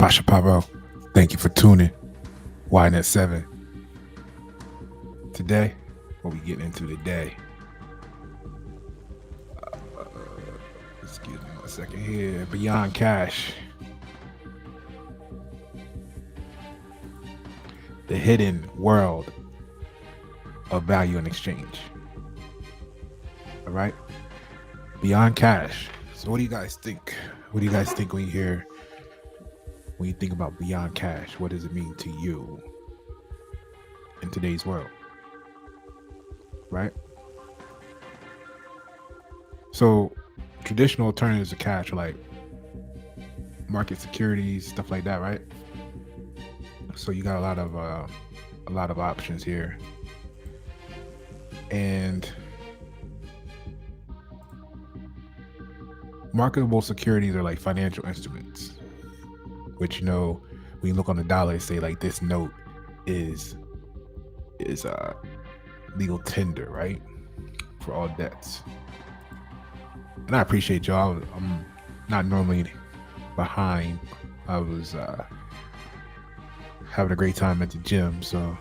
Pasha Pablo, thank you for tuning. YNet 7. Today, what we getting into today? Uh, Excuse me 1 second here. Beyond Cash, the hidden world of value and exchange. All right, Beyond Cash. So, what do you guys think? What do you guys think when you think about Beyond Cash? What does it mean to you in today's world? Right. So, traditional alternatives to cash are like market securities, stuff like that, right? So you got a lot of options here, and marketable securities are like financial instruments, which when you look on the dollar, say like this note is legal tender, right, for all debts. And I appreciate y'all. I'm not normally behind. I was having a great time at the gym, so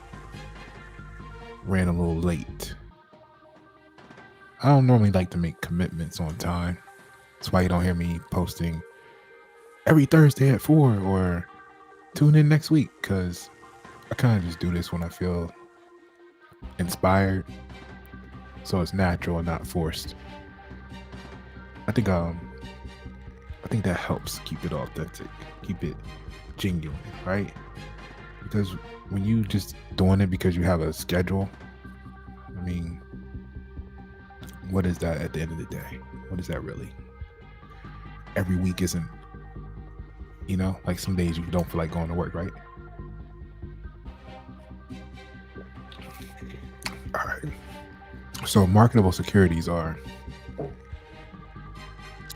ran a little late. I don't normally like to make commitments on time. That's why you don't hear me posting every Thursday at 4 or tune in next week, because I kind of just do this when I feel inspired. So it's natural and not forced. I think that helps keep it authentic, keep it genuine, right? Because when you just doing it because you have a schedule, I mean, what is that at the end of the day? What is that really? Every week isn't, like some days you don't feel like going to work, right? All right. So marketable securities are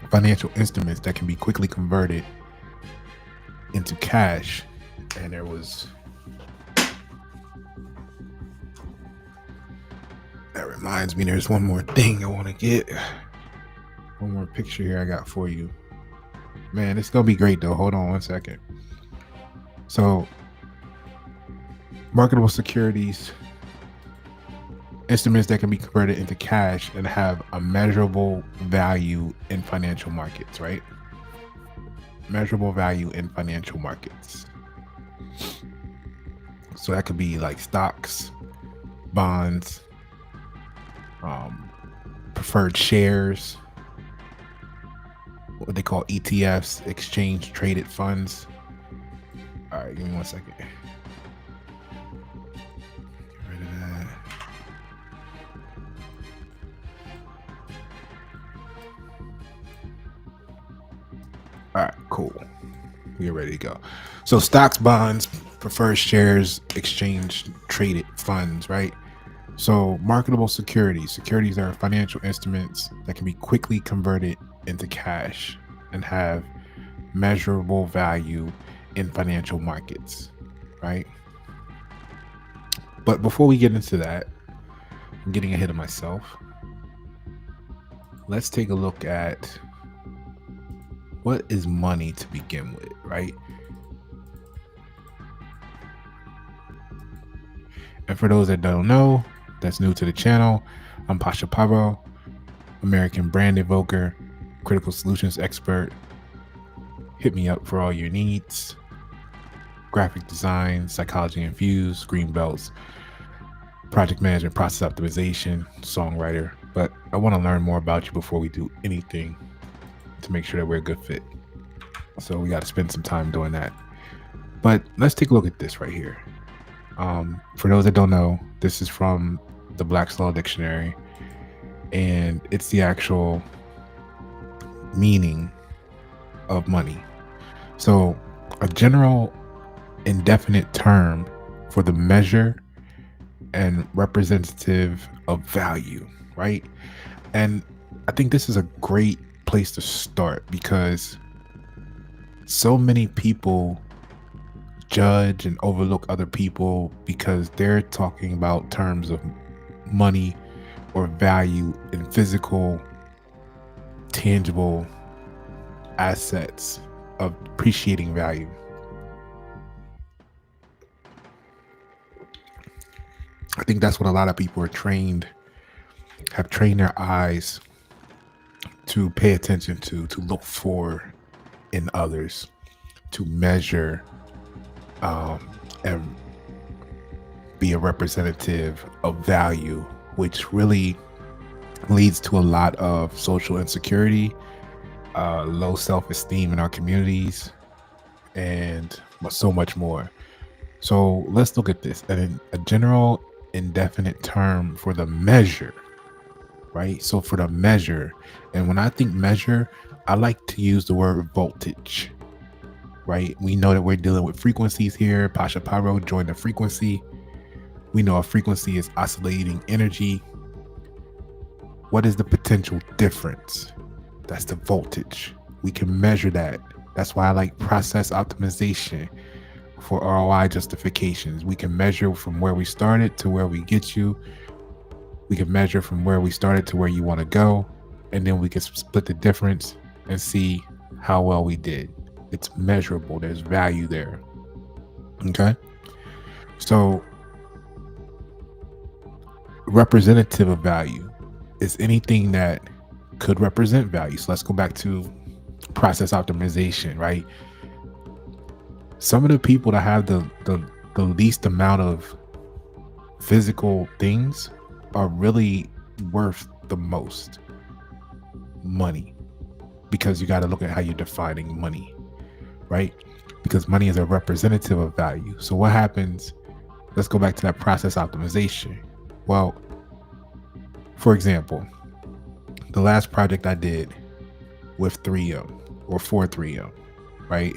financial instruments that can be quickly converted into cash. And that reminds me, there's one more thing I want to get. One more picture here I got for you. Man, it's going to be great though. Hold on 1 second. So, marketable securities, instruments that can be converted into cash and have a measurable value in financial markets, right? Measurable value in financial markets. So that could be like stocks, bonds, preferred shares, what they call ETFs, exchange traded funds. All right, give me 1 second. Get rid of that. All right, cool. We're ready to go. So stocks, bonds, preferred shares, exchange traded funds, right? So marketable securities. Securities are financial instruments that can be quickly converted into cash and have measurable value in financial markets, right? But before we get into that, I'm getting ahead of myself. Let's take a look at what is money to begin with, right? And for those that don't know, that's new to the channel, I'm Pasha Pablo, American brand evoker, critical solutions expert. Hit me up for all your needs. Graphic design, psychology infused, green belts, project management, process optimization, songwriter. But I want to learn more about you before we do anything to make sure that we're a good fit. So we got to spend some time doing that. But let's take a look at this right here. For those that don't know, this is from the Black's Law Dictionary, and it's the actual meaning of money. So a general indefinite term for the measure and representative of value, right? And I think this is a great place to start because so many people judge and overlook other people because they're talking about terms of money or value in physical, tangible assets of appreciating value. I think that's what a lot of people have trained their eyes to pay attention to look for in others, to measure and be a representative of value, which really leads to a lot of social insecurity, low self esteem in our communities, and so much more. So let's look at this. And a general indefinite term for the measure, right? So for the measure, and when I think measure, I like to use the word voltage, right? We know that we're dealing with frequencies here. Pasha Pyro joined the frequency. We know a frequency is oscillating energy. What is the potential difference? That's the voltage. We can measure that. That's why I like process optimization for ROI justifications. We can measure from where we started to where we get you. We can measure from where we started to where you want to go. And then we can split the difference and see how well we did. It's measurable. There's value there. Okay. So, representative of value is anything that could represent value. So let's go back to process optimization, right? Some of the people that have the least amount of physical things are really worth the most money, because you got to look at how you're defining money, right? Because money is a representative of value. So what happens? Let's go back to that process optimization. Well, for example, the last project I did with 3M or for 3M, right?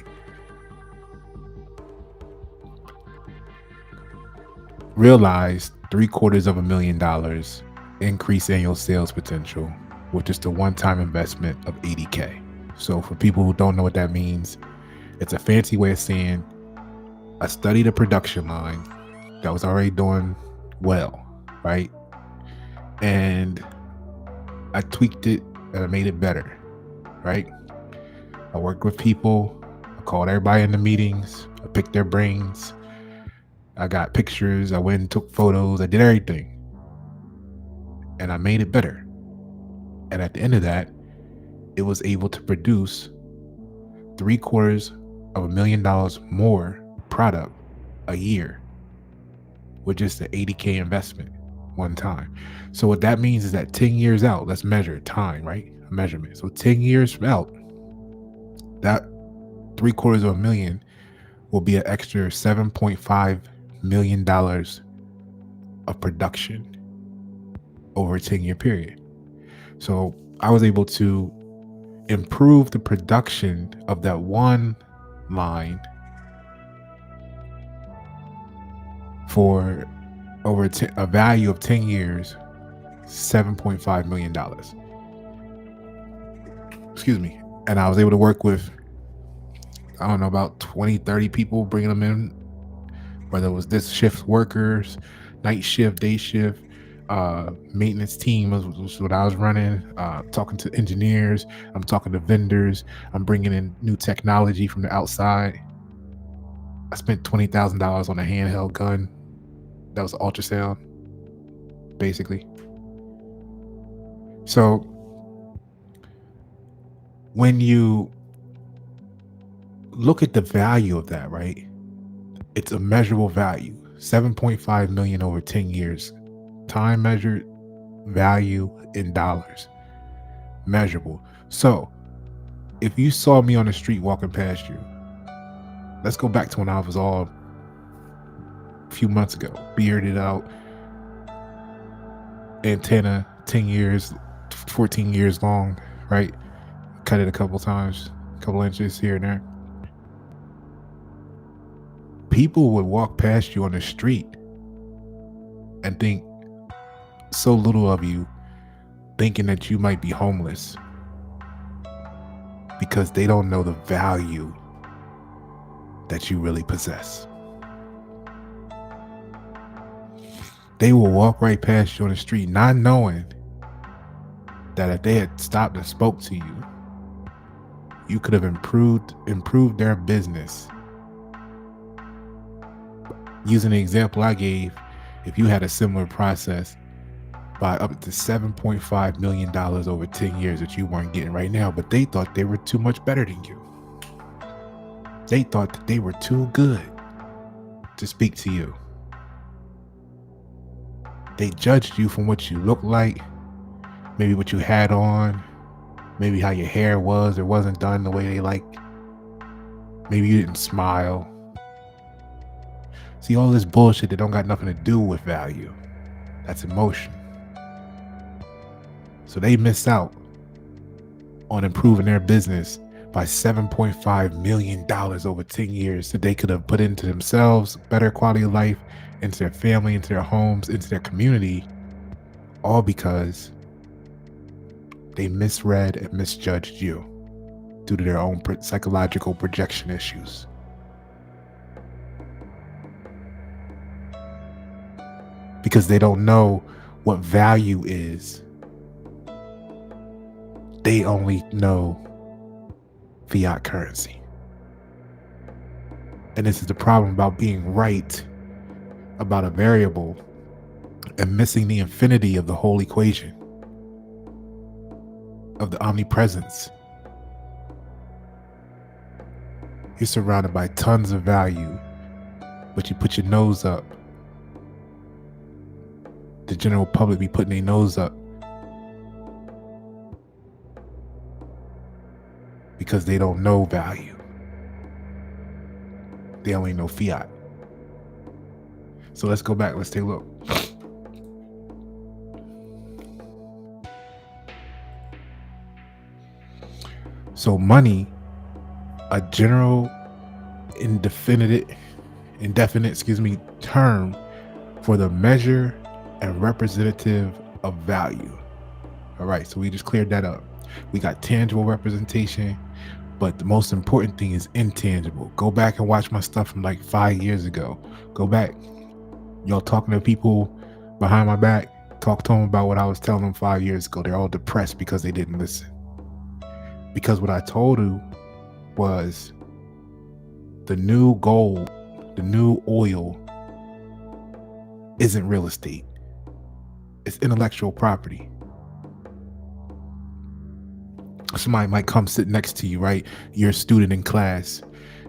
Realized $750,000 increase annual sales potential with just a one-time investment of $80K. So for people who don't know what that means, it's a fancy way of saying I studied a production line that was already doing well, right? And I tweaked it and I made it better, right? I worked with people. I called everybody in the meetings. I picked their brains. I got pictures. I went and took photos. I did everything. And I made it better. And at the end of that, it was able to produce $750,000 more product a year with just an $80K investment one time. So what that means is that 10 years out, let's measure time, right? A measurement. So 10 years from out, that $750,000 will be an extra $7.5 million of production over a 10-year period. So I was able to improve the production of that one line for over a value of 10 years, $7.5 million. Excuse me. And I was able to work with, I don't know, about 20, 30 people, bringing them in, whether it was this shift workers, night shift, day shift, maintenance team was what I was running, talking to engineers, I'm talking to vendors, I'm bringing in new technology from the outside. I spent $20,000 on a handheld gun that was ultrasound, basically. So when you look at the value of that, right? It's a measurable value. 7.5 million over 10 years. Time measured, value in dollars. Measurable. So if you saw me on the street walking past you, let's go back to when I was all a few months ago, bearded out, antenna, 10 years, 14 years long, right? Cut it a couple times, a couple inches here and there. People would walk past you on the street and think so little of you, thinking that you might be homeless, because they don't know the value that you really possess. They will walk right past you on the street, not knowing that if they had stopped and spoke to you, you could have improved their business. Using the example I gave, if you had a similar process by up to $7.5 million over 10 years that you weren't getting right now, but they thought they were too much better than you. They thought that they were too good to speak to you. They judged you from what you looked like, maybe what you had on, maybe how your hair was or wasn't done the way they liked. Maybe you didn't smile. See, all this bullshit that don't got nothing to do with value. That's emotion. So they miss out on improving their business by $7.5 million over 10 years that they could have put into themselves, better quality of life, into their family, into their homes, into their community, all because they misread and misjudged you due to their own psychological projection issues. Because they don't know what value is. They only know fiat currency. And this is the problem about being right about a variable and missing the infinity of the whole equation, of the omnipresence. You're surrounded by tons of value, but you put your nose up. The general public be putting their nose up because they don't know value. They only know fiat. So let's go back. Let's take a look. So money, a general indefinite term for the measure and representative of value. All right, so we just cleared that up. We got tangible representation, but the most important thing is intangible. Go back and watch my stuff from like 5 years ago. Go back. Y'all talking to people behind my back, talk to them about what I was telling them 5 years ago. They're all depressed because they didn't listen. Because what I told you was the new gold, the new oil isn't real estate. It's intellectual property. Somebody might come sit next to you, right? You're a student in class.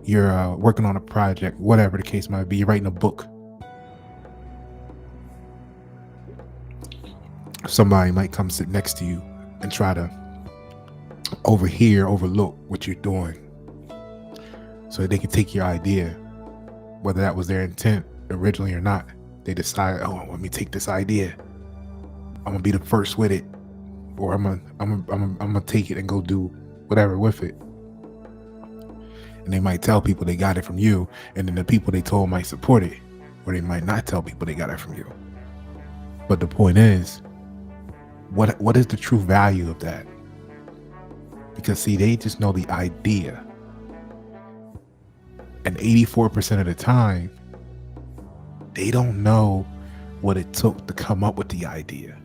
You're working on a project, whatever the case might be. You're writing a book. Somebody might come sit next to you and try to overlook what you're doing so that they can take your idea, whether that was their intent originally or not. They decide, oh, let me take this idea. I'm gonna be the first with it, or I'm gonna take it and go do whatever with it. And they might tell people they got it from you, and then the people they told might support it, or they might not tell people they got it from you. But the point is, what is the true value of that? Because see, they just know the idea, and 84% of the time, they don't know what it took to come up with the idea.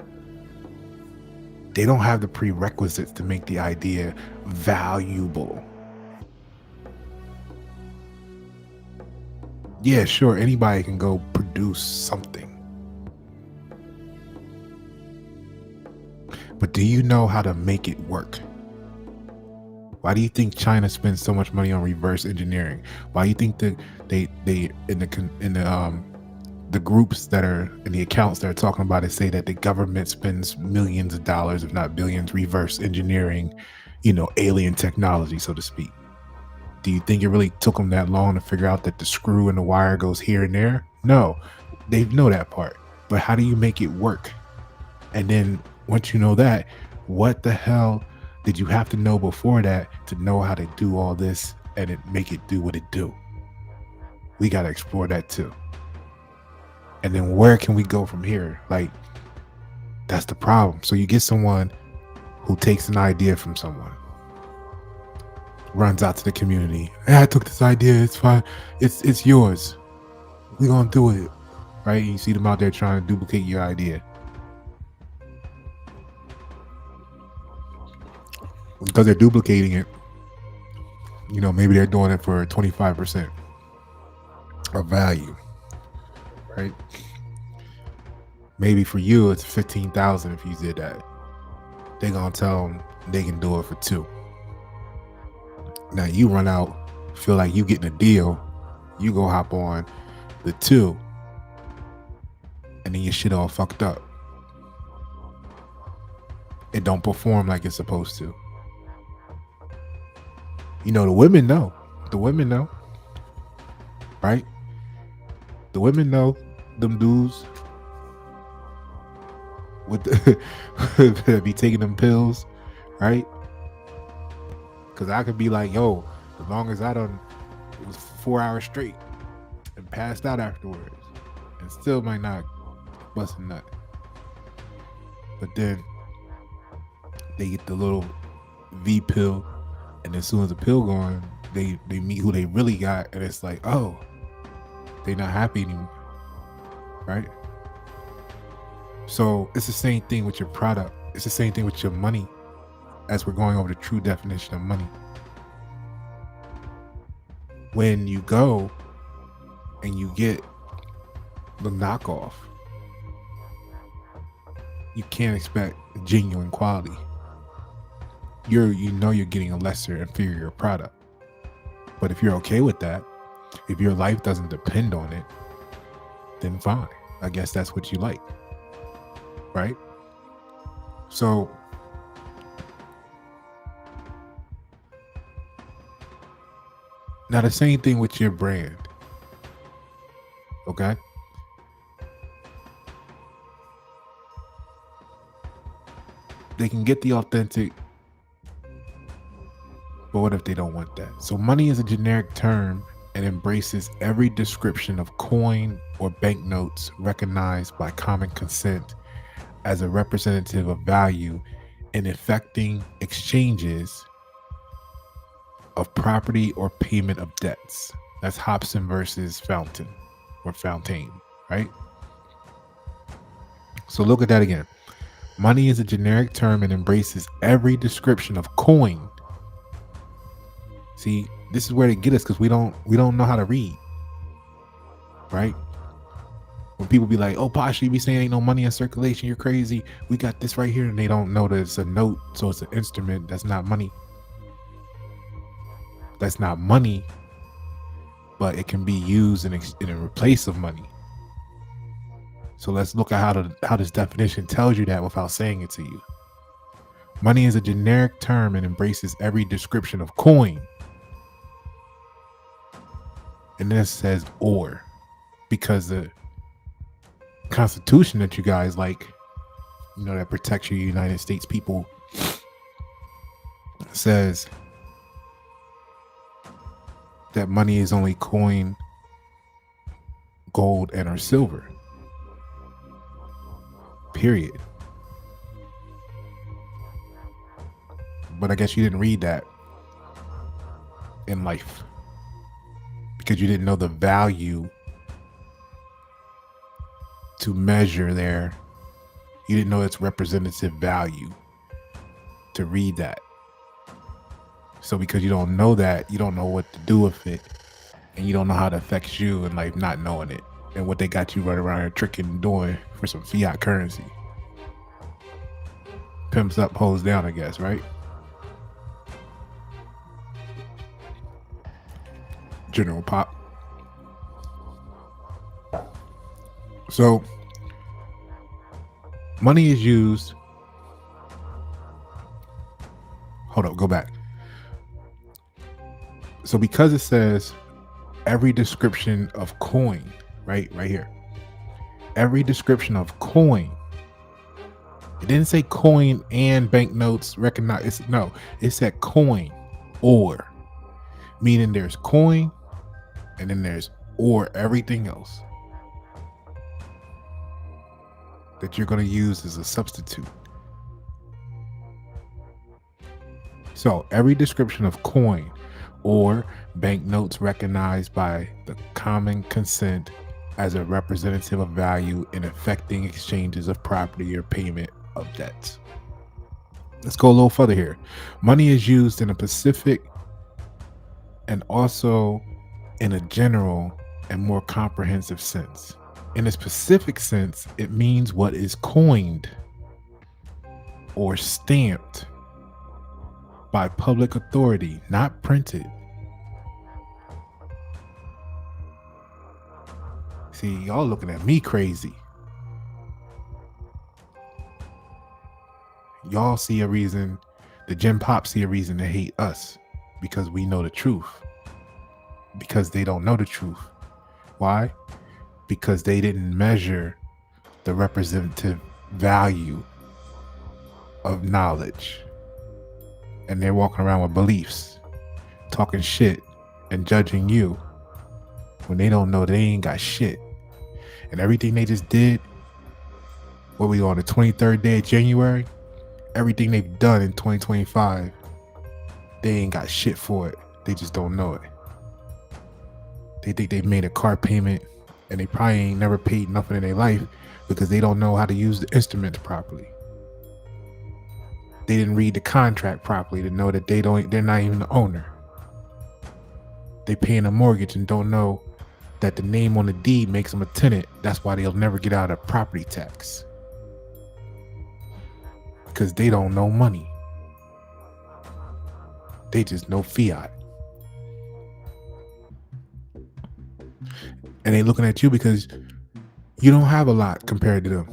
They don't have the prerequisites to make the idea valuable. Yeah, sure, anybody can go produce something. But do you know how to make it work? Why do you think China spends so much money on reverse engineering? Why do you think that they in the groups that are in the accounts that are talking about it say that the government spends millions of dollars, if not billions, reverse engineering, alien technology, so to speak? Do you think it really took them that long to figure out that the screw and the wire goes here and there? No, they know that part. But how do you make it work? And then once you know that, what the hell did you have to know before that to know how to do all this and make it do what it do? We got to explore that too. And then where can we go from here? Like, that's the problem. So you get someone who takes an idea from someone, runs out to the community. Hey, I took this idea. It's fine. It's yours. We're going to do it. Right? You see them out there trying to duplicate your idea. Because they're duplicating it, maybe they're doing it for 25% of value, right? Maybe for you, it's 15,000 if you did that. They're going to tell them they can do it for two. Now you run out, feel like you getting a deal. You go hop on the two, and then your shit all fucked up. It don't perform like it's supposed to. You know, the women know. The women know. Right? The women know them dudes with the, be taking them pills, right? Because I could be like, yo, as long as I done, it was 4 hours straight and passed out afterwards and still might not bust a nut. But then they get the little V pill, and as soon as the pill gone, they meet who they really got, and it's like, oh, they're not happy anymore, right? So it's the same thing with your product. It's the same thing with your money, as we're going over the true definition of money. When you go and you get the knockoff, you can't expect genuine quality. You know you're getting a lesser, inferior product. But if you're okay with that, if your life doesn't depend on it, then fine. I guess that's what you like, right? So now the same thing with your brand, okay? They can get the authentic, but what if they don't want that? So money is a generic term and embraces every description of coin or banknotes recognized by common consent as a representative of value in effecting exchanges of property or payment of debts. That's Hobson versus Fountain or Fontaine, right? So look at that again. Money is a generic term and embraces every description of coin. See, this is where they get us because we don't know how to read, right? When people be like, "Oh, Pasha, you be saying ain't no money in circulation, you're crazy. We got this right here," and they don't know that it's a note, so it's an instrument. That's not money. That's not money, but it can be used in place of money. So let's look at how this definition tells you that without saying it to you. Money is a generic term and embraces every description of coin. And then it says or, because the Constitution that you guys like, that protects your United States people, says that money is only coin, gold, and or silver. Period. But I guess you didn't read that in life because you didn't know the value to measure there. You didn't know its representative value to read that. So because you don't know that, you don't know what to do with it, and you don't know how it affects you in life, not knowing it, and what they got you running around here tricking and doing for some fiat currency. Pimps up, hoes down, I guess, right? General Pop. So money is used. Hold up, go back. So because it says every description of coin, right here, every description of coin, it didn't say coin and banknotes recognized. No, it said coin or, meaning there's coin and then there's or everything else that you're going to use as a substitute. So every description of coin or banknotes recognized by the common consent as a representative of value in effecting exchanges of property or payment of debts. Let's go a little further here. Money is used in a specific and also in a general and more comprehensive sense. In a specific sense, it means what is coined or stamped by public authority, not printed. See, y'all looking at me crazy. Y'all see a reason, the Gen Pop see a reason to hate us because we know the truth. Because they don't know the truth. Why? Because they didn't measure the representative value of knowledge. And they're walking around with beliefs, talking shit and judging you when they don't know they ain't got shit. And everything they just did, what we on the 23rd day of January, everything they've done in 2025, they ain't got shit for it. They just don't know it. They think they've made a car payment and they probably ain't never paid nothing in their life because they don't know how to use the instruments properly. They didn't read the contract properly to know that they're not even the owner. They paying a mortgage and don't know that the name on the deed makes them a tenant. That's why they'll never get out of property tax. Because they don't know money. They just know fiat. And they looking at you because you don't have a lot compared to them.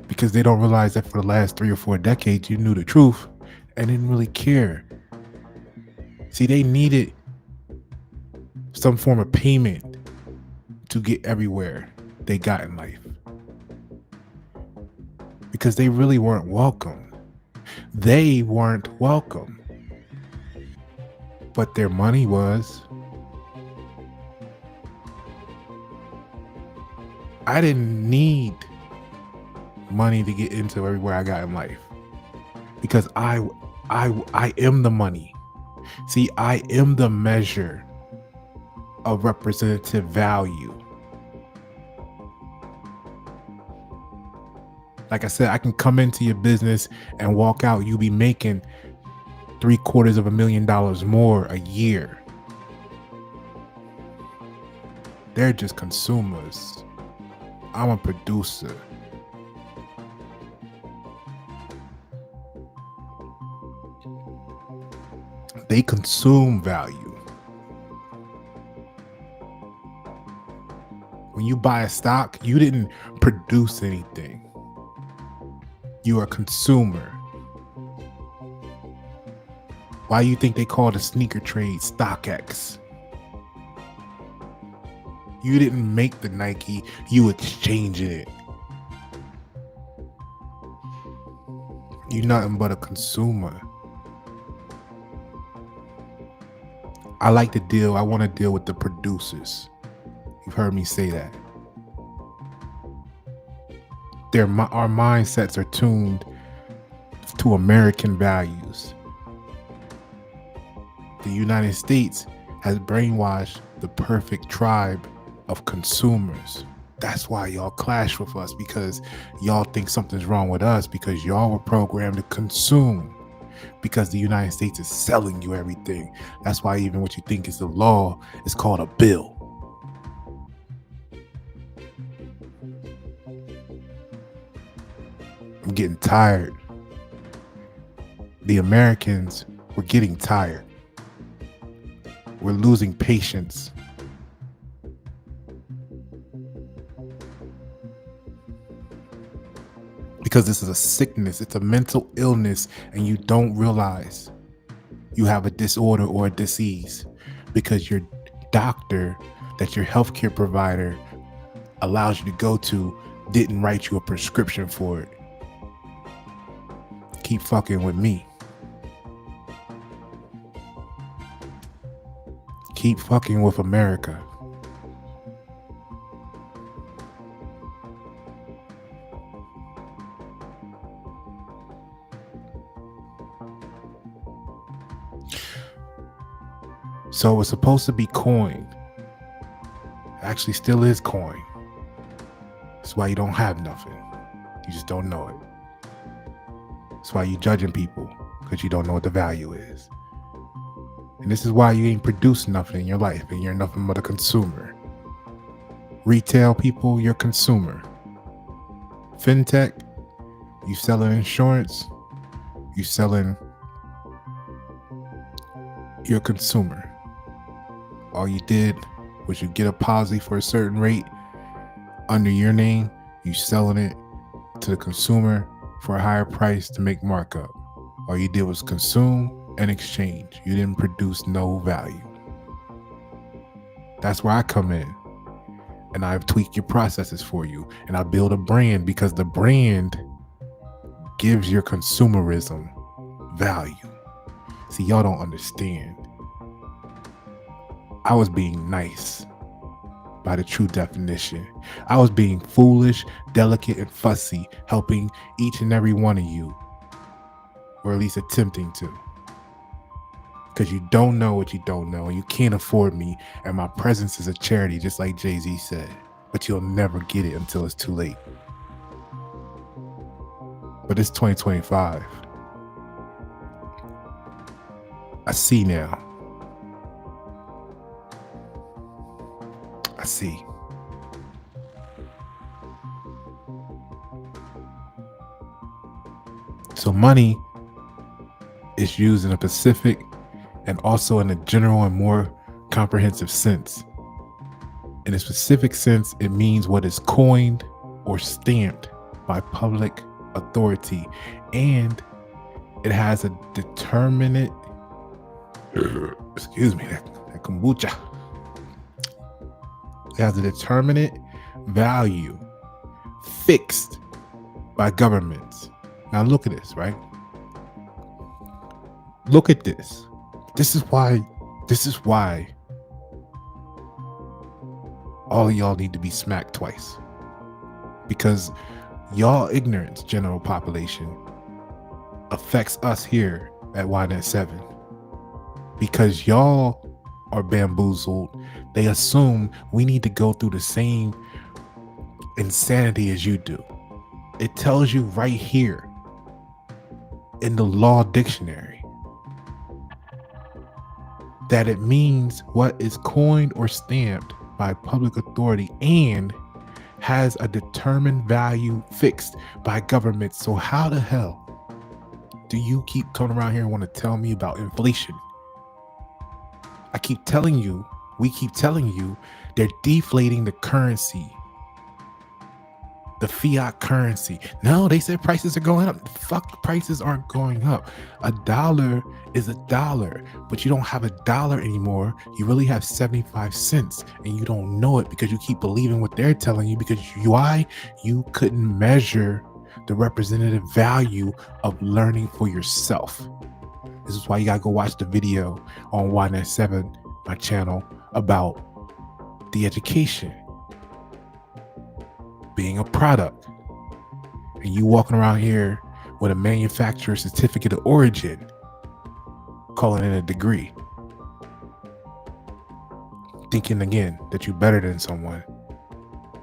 Because they don't realize that for the last 3 or 4 decades, you knew the truth and didn't really care. See, they needed some form of payment to get everywhere they got in life. Because they really weren't welcome. They weren't welcome. But their money was. I didn't need money to get into everywhere I got in life. Because I am the money. See, I am the measure of representative value. Like I said, I can come into your business and walk out. You be making $750,000 more a year. They're just consumers. I'm a producer. They consume value. When you buy a stock, you didn't produce anything. You are a consumer. Why do you think they call the sneaker trade StockX? You didn't make the Nike, you exchanging it. You're nothing but a consumer. I want to deal with the producers. You've heard me say that. Our mindsets are tuned to American values. The United States has brainwashed the perfect tribe of consumers. That's why y'all clash with us, because y'all think something's wrong with us because y'all were programmed to consume. Because the United States is selling you everything. That's why even what you think is the law is called a bill. I'm getting tired. The Americans, we're getting tired. We're losing patience. Because this is a sickness, it's a mental illness, and you don't realize you have a disorder or a disease because your doctor, that your healthcare provider allows you to go to, didn't write you a prescription for it. Keep fucking with me. Keep fucking with America. So it was supposed to be coin. Actually still is coin. That's why you don't have nothing. You just don't know it. That's why you're judging people, because you don't know what the value is. And this is why you ain't produced nothing in your life and you're nothing but a consumer. Retail people, you're consumer. Fintech, you selling insurance, you selling your consumer. All you did was you get a policy for a certain rate under your name, you selling it to the consumer for a higher price to make markup. All you did was consume and exchange. You didn't produce no value. That's where I come in. And I tweak your processes for you. And I build a brand because the brand gives your consumerism value. See, y'all don't understand. I was being nice by the true definition. I was being foolish, delicate, and fussy, helping each and every one of you, or at least attempting to. Because you don't know what you don't know, and you can't afford me, and my presence is a charity, just like Jay-Z said. But you'll never get it until it's too late. But it's 2025. I see now. I see. So money is used in a specific and also in a general and more comprehensive sense. In a specific sense, it means what is coined or stamped by public authority, and it has a determinate, excuse me, that kombucha. It has a determinate value fixed by governments. Now look at this, right? Look at this. This is why all of y'all need to be smacked twice. Because y'all ignorance, general population, affects us here at YNet 7. Because y'all are bamboozled. They assume we need to go through the same insanity as you do. It tells you right here in the law dictionary that it means what is coined or stamped by public authority and has a determined value fixed by government. So how the hell do you keep coming around here and want to tell me about inflation? I keep telling you, we keep telling you, they're deflating the currency, the fiat currency. No, they said prices are going up. Fuck, prices aren't going up. A dollar is a dollar, but you don't have a dollar anymore. You really have 75 cents, and you don't know it because you keep believing what they're telling you, because why? You couldn't measure the representative value of learning for yourself. This is why you gotta go watch the video on YNet 7, my channel, about the education being a product, and you walking around here with a manufacturer certificate of origin, calling it a degree, thinking again that you're better than someone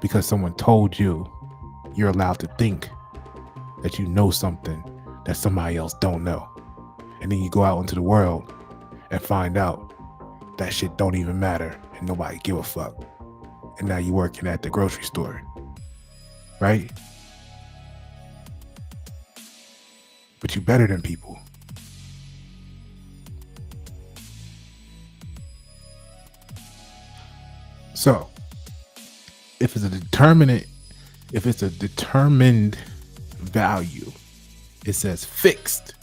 because someone told you you're allowed to think that you know something that somebody else don't know. And then you go out into the world and find out that shit don't even matter and nobody give a fuck. And now you're working at the grocery store, right? But you're better than people. So, if it's a determined value, it says fixed,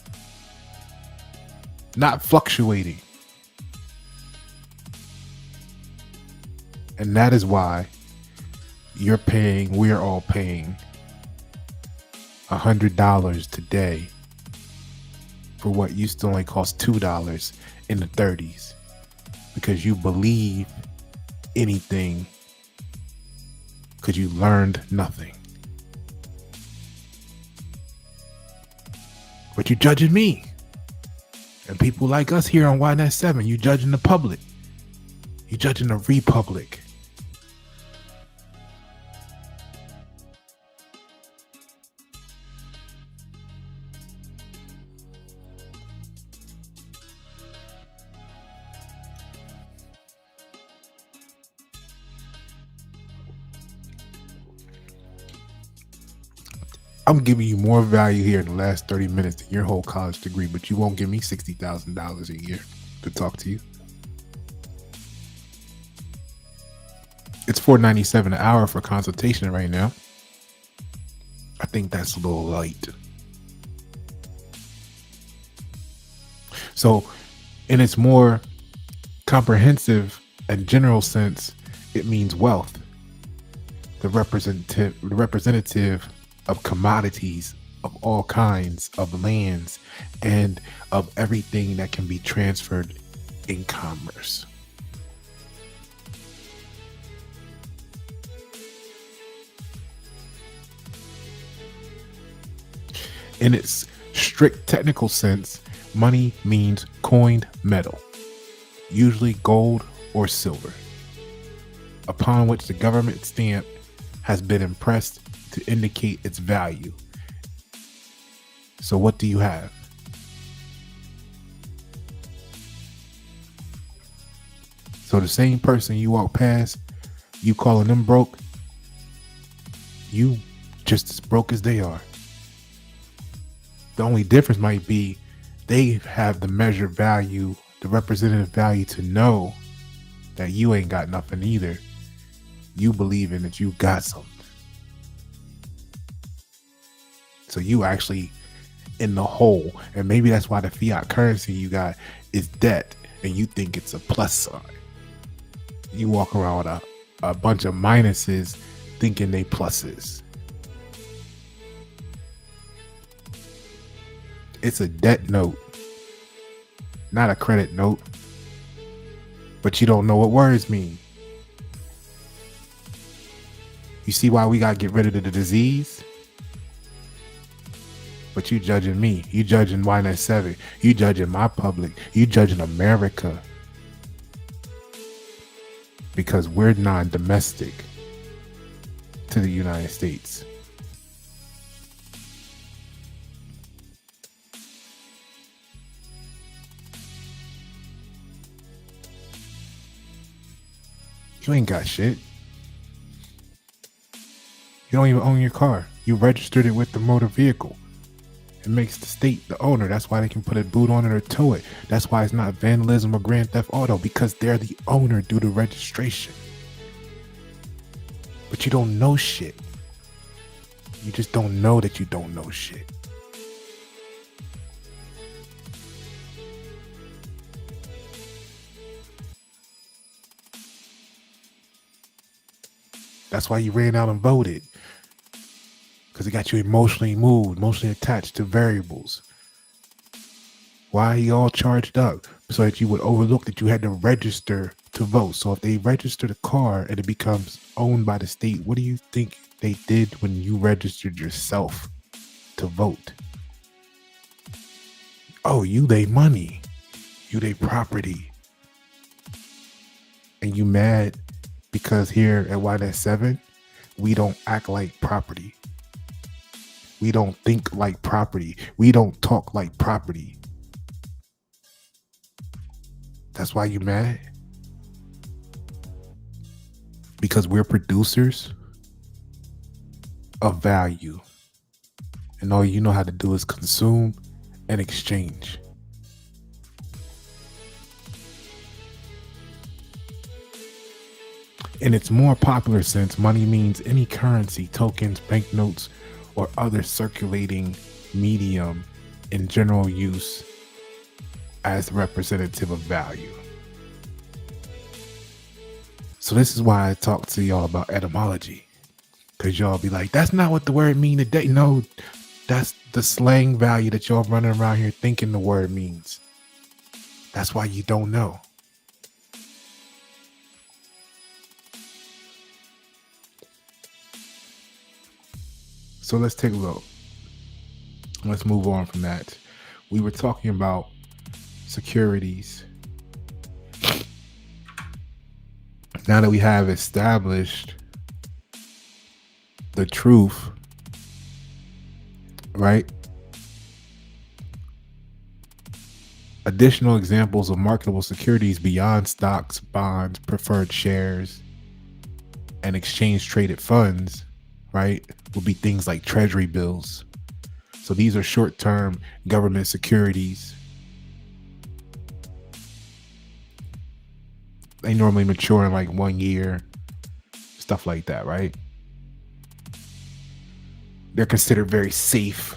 not fluctuating. And that is why we're all paying $100 today for what used to only cost $2 in the 30s, because you believe anything because you learned nothing. But you judging me and people like us here on YNet 7. You judging the public. You judging the republic. I'm giving you more value here in the last 30 minutes than your whole college degree, but you won't give me $60,000 a year to talk to you. It's $4.97 an hour for consultation right now. I think that's a little light. So, in its more comprehensive and general sense, it means wealth, the representative of commodities of all kinds, of lands, and of everything that can be transferred in commerce. In its strict technical sense, money means coined metal, usually gold or silver, upon which the government stamp has been impressed to indicate its value. So what do you have? So the same person you walk past, you calling them broke, you just as broke as they are. The only difference might be they have the measured value, the representative value to know that you ain't got nothing either. You believing that you got something. So you actually in the hole. And maybe that's why the fiat currency you got is debt and you think it's a plus sign. You walk around with a bunch of minuses thinking they pluses. It's a debt note, not a credit note. But you don't know what words mean. You see why we gotta get rid of the disease? But you judging me. You judging Y97. You judging my public. You judging America. Because we're non-domestic to the United States. You ain't got shit. You don't even own your car. You registered it with the motor vehicle. It makes the state the owner. That's why they can put a boot on it or tow it. That's why it's not vandalism or grand theft auto, because they're the owner due to registration. But you don't know shit. You just don't know that you don't know shit. That's why you ran out and voted. Because it got you emotionally moved, emotionally attached to variables. Why are you all charged up? So that you would overlook that you had to register to vote. So if they register the car and it becomes owned by the state, what do you think they did when you registered yourself to vote? Oh, you they money. You they property. And you mad because here at Y7, we don't act like property. We don't think like property. We don't talk like property. That's why you mad? Because we're producers of value. And all you know how to do is consume and exchange. In its more popular sense, money means any currency, tokens, banknotes, or other circulating medium in general use as representative of value. So this is why I talk to y'all about etymology. Because y'all be like, that's not what the word mean today. No, that's the slang value that y'all running around here thinking the word means. That's why you don't know. So let's take a look. Let's move on from that. We were talking about securities. Now that we have established the truth, right? Additional examples of marketable securities beyond stocks, bonds, preferred shares, and exchange traded funds, right, would be things like treasury bills. So these are short-term government securities. They normally mature in like 1 year, stuff like that, right? They're considered very safe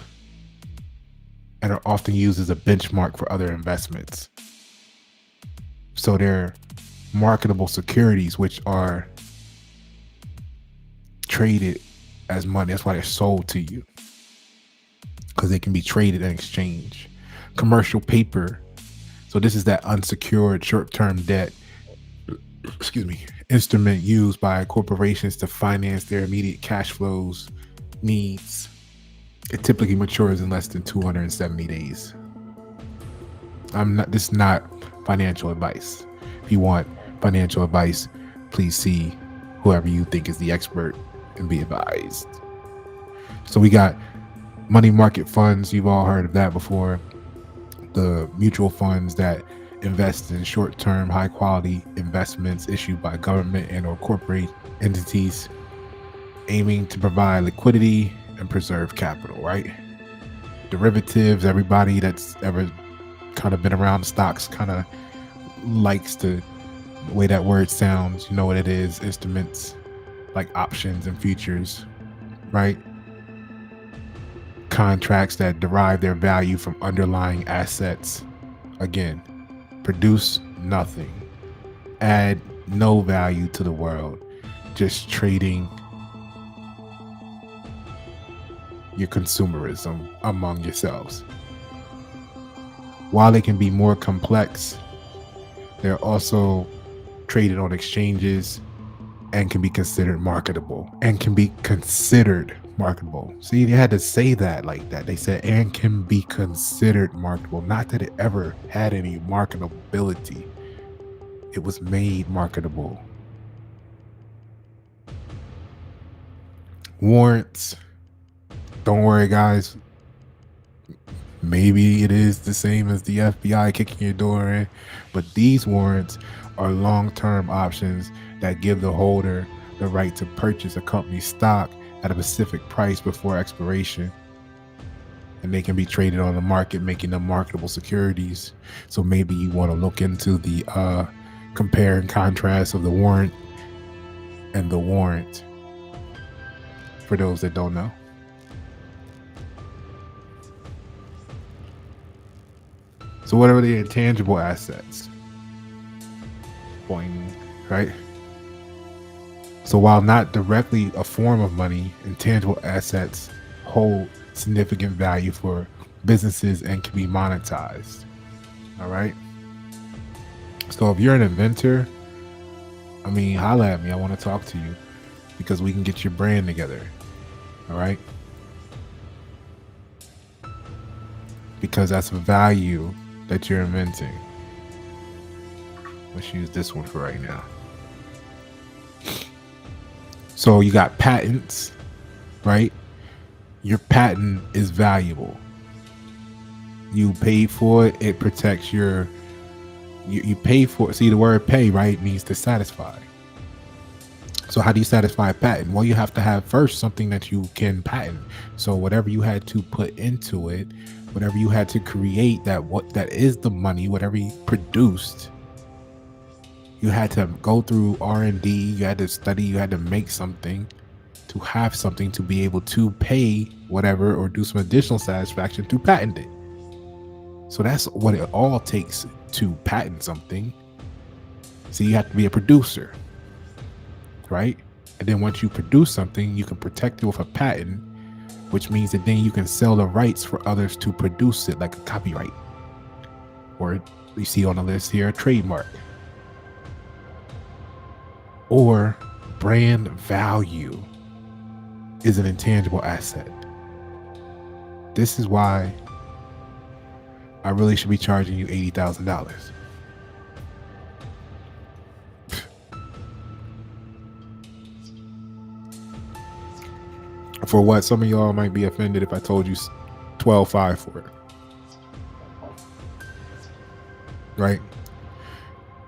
and are often used as a benchmark for other investments. So they're marketable securities, which are traded as money. That's why they're sold to you, because they can be traded in exchange. Commercial paper. So this is that unsecured short-term debt, excuse me, instrument used by corporations to finance their immediate cash flows needs. It typically matures in less than 270 days. This is not financial advice. If you want financial advice, please see whoever you think is the expert and be advised. So we got money market funds. You've all heard of that before. The mutual funds that invest in short-term, high-quality investments issued by government and or corporate entities, aiming to provide liquidity and preserve capital, right? Derivatives, everybody that's ever kind of been around stocks kind of likes the way that word sounds. You know what it is: instruments like options and futures, right? Contracts that derive their value from underlying assets. Again, produce nothing, add no value to the world, just trading your consumerism among yourselves. While they can be more complex, they're also traded on exchanges and can be considered marketable. See, they had to say that like that. They said, and can be considered marketable. Not that it ever had any marketability. It was made marketable. Warrants. Don't worry, guys. Maybe it is the same as the FBI kicking your door in, but these warrants are long-term options that give the holder the right to purchase a company's stock at a specific price before expiration. And they can be traded on the market, making them marketable securities. So maybe you want to look into the compare and contrast of the warrant and the warrant, for those that don't know. So what are the intangible assets? Boing, right? So while not directly a form of money, intangible assets hold significant value for businesses and can be monetized. All right. So if you're an inventor, holla at me. I want to talk to you because we can get your brand together. All right. Because that's value that you're inventing. Let's use this one for right now. So you got patents, right? Your patent is valuable. You pay for it. It protects you pay for it. See, the word pay, right, means to satisfy. So how do you satisfy a patent? Well, you have to have first something that you can patent. So whatever you had to put into it, whatever you had to create, that is the money, whatever you produced, you had to go through R&D, you had to study, you had to make something to have something to be able to pay whatever or do some additional satisfaction to patent it. So that's what it all takes to patent something. So you have to be a producer, right? And then once you produce something, you can protect it with a patent, which means that then you can sell the rights for others to produce it, like a copyright. Or you see on the list here, a trademark. Or brand value is an intangible asset. This is why I really should be charging you $80,000. For what? Some of y'all might be offended if I told you $12,500 for it. Right?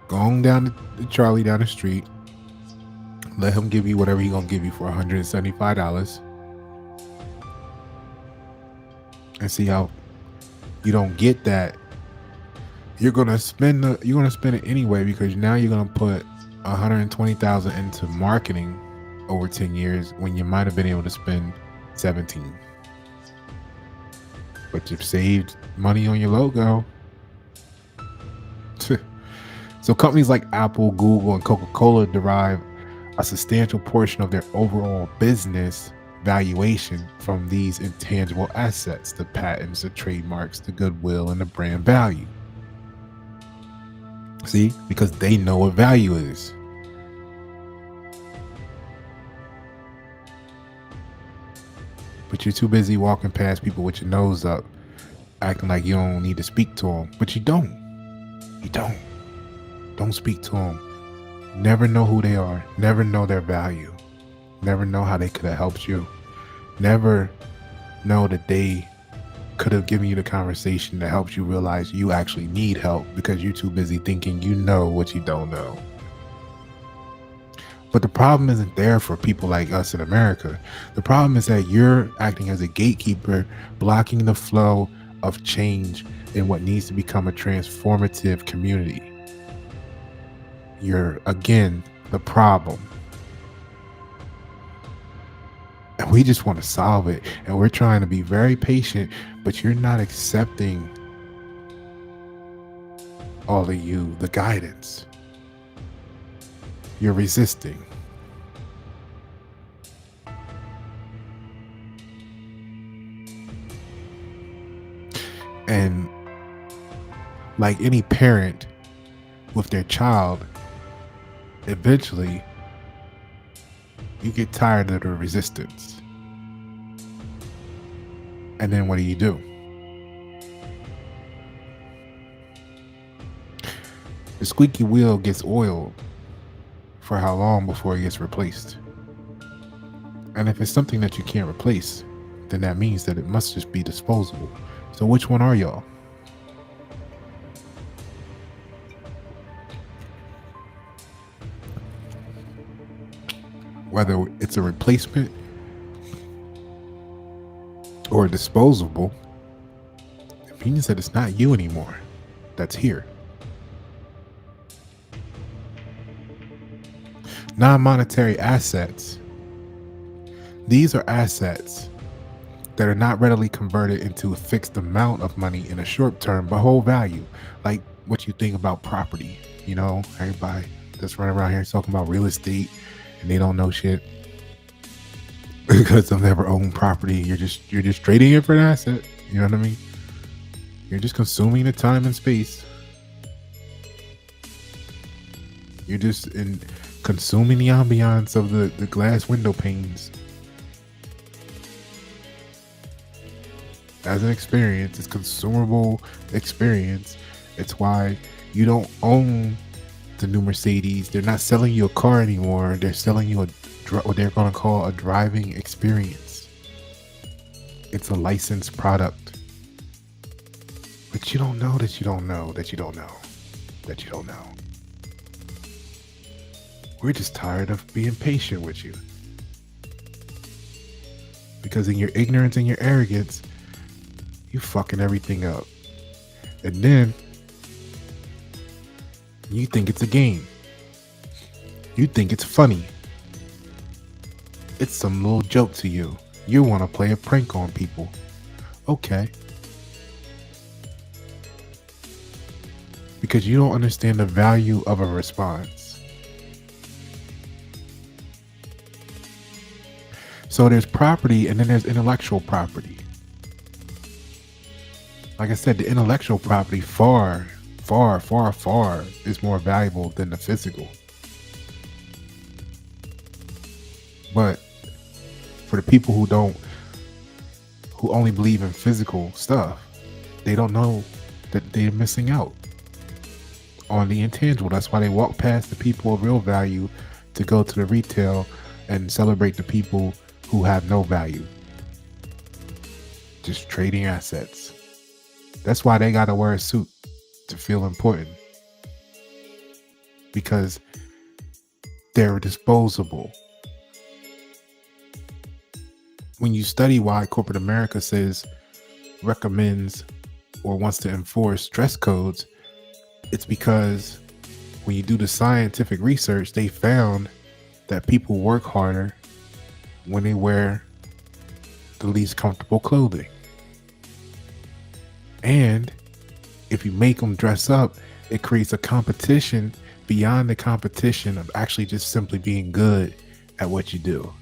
Go on down to Charlie down the street. Let him give you whatever he gonna give you for $175, and see how you don't get that. You're gonna spend it anyway, because now you're gonna put 120,000 into marketing over 10 years when you might have been able to spend 17. But you've saved money on your logo. So companies like Apple, Google, and Coca-Cola derive a substantial portion of their overall business valuation from these intangible assets, the patents, the trademarks, the goodwill, and the brand value. See, because they know what value is. But you're too busy walking past people with your nose up, acting like you don't need to speak to them. But you don't. You don't. Don't speak to them. Never know who they are. Never know their value. Never know how they could have helped you. Never know that they could have given you the conversation that helps you realize you actually need help, because you're too busy thinking you know what you don't know. But the problem isn't there for people like us in America. The problem is that you're acting as a gatekeeper, blocking the flow of change in what needs to become a transformative community. You're, again, the problem. And we just want to solve it. And we're trying to be very patient, but you're not accepting all of you, the guidance. You're resisting. And like any parent with their child, eventually you get tired of the resistance. And then what do? The squeaky wheel gets oiled for how long before it gets replaced? And if it's something that you can't replace, then that means that it must just be disposable. So which one are y'all? Whether it's a replacement or disposable, it means that it's not you anymore that's here. Non-monetary assets. These are assets that are not readily converted into a fixed amount of money in a short term, but whole value. Like what you think about property. You know, everybody that's running around here talking about real estate and they don't know shit because they've never owned property. You're just trading it for an asset. You know what I mean? You're just consuming the time and space. You're just consuming the ambiance of the glass window panes as an experience. It's consumable experience. It's why you don't own the new Mercedes. They're not selling you a car anymore. They're selling you what they're going to call a driving experience. It's a licensed product. But you don't know that you don't know that you don't know that you don't know. We're just tired of being patient with you. Because in your ignorance and your arrogance, you fucking everything up. And then you think it's a game. You think it's funny. It's some little joke to you. You want to play a prank on people. Okay. Because you don't understand the value of a response. So there's property and then there's intellectual property. Like I said, the intellectual property far is more valuable than the physical. But for the people who only believe in physical stuff, they don't know that they're missing out on the intangible. That's why they walk past the people of real value to go to the retail and celebrate the people who have no value. Just trading assets. That's why they gotta wear a suit to feel important. Because they're disposable. When you study why corporate America recommends or wants to enforce dress codes, it's because when you do the scientific research, they found that people work harder when they wear the least comfortable clothing. And if you make them dress up, it creates a competition beyond the competition of actually just simply being good at what you do.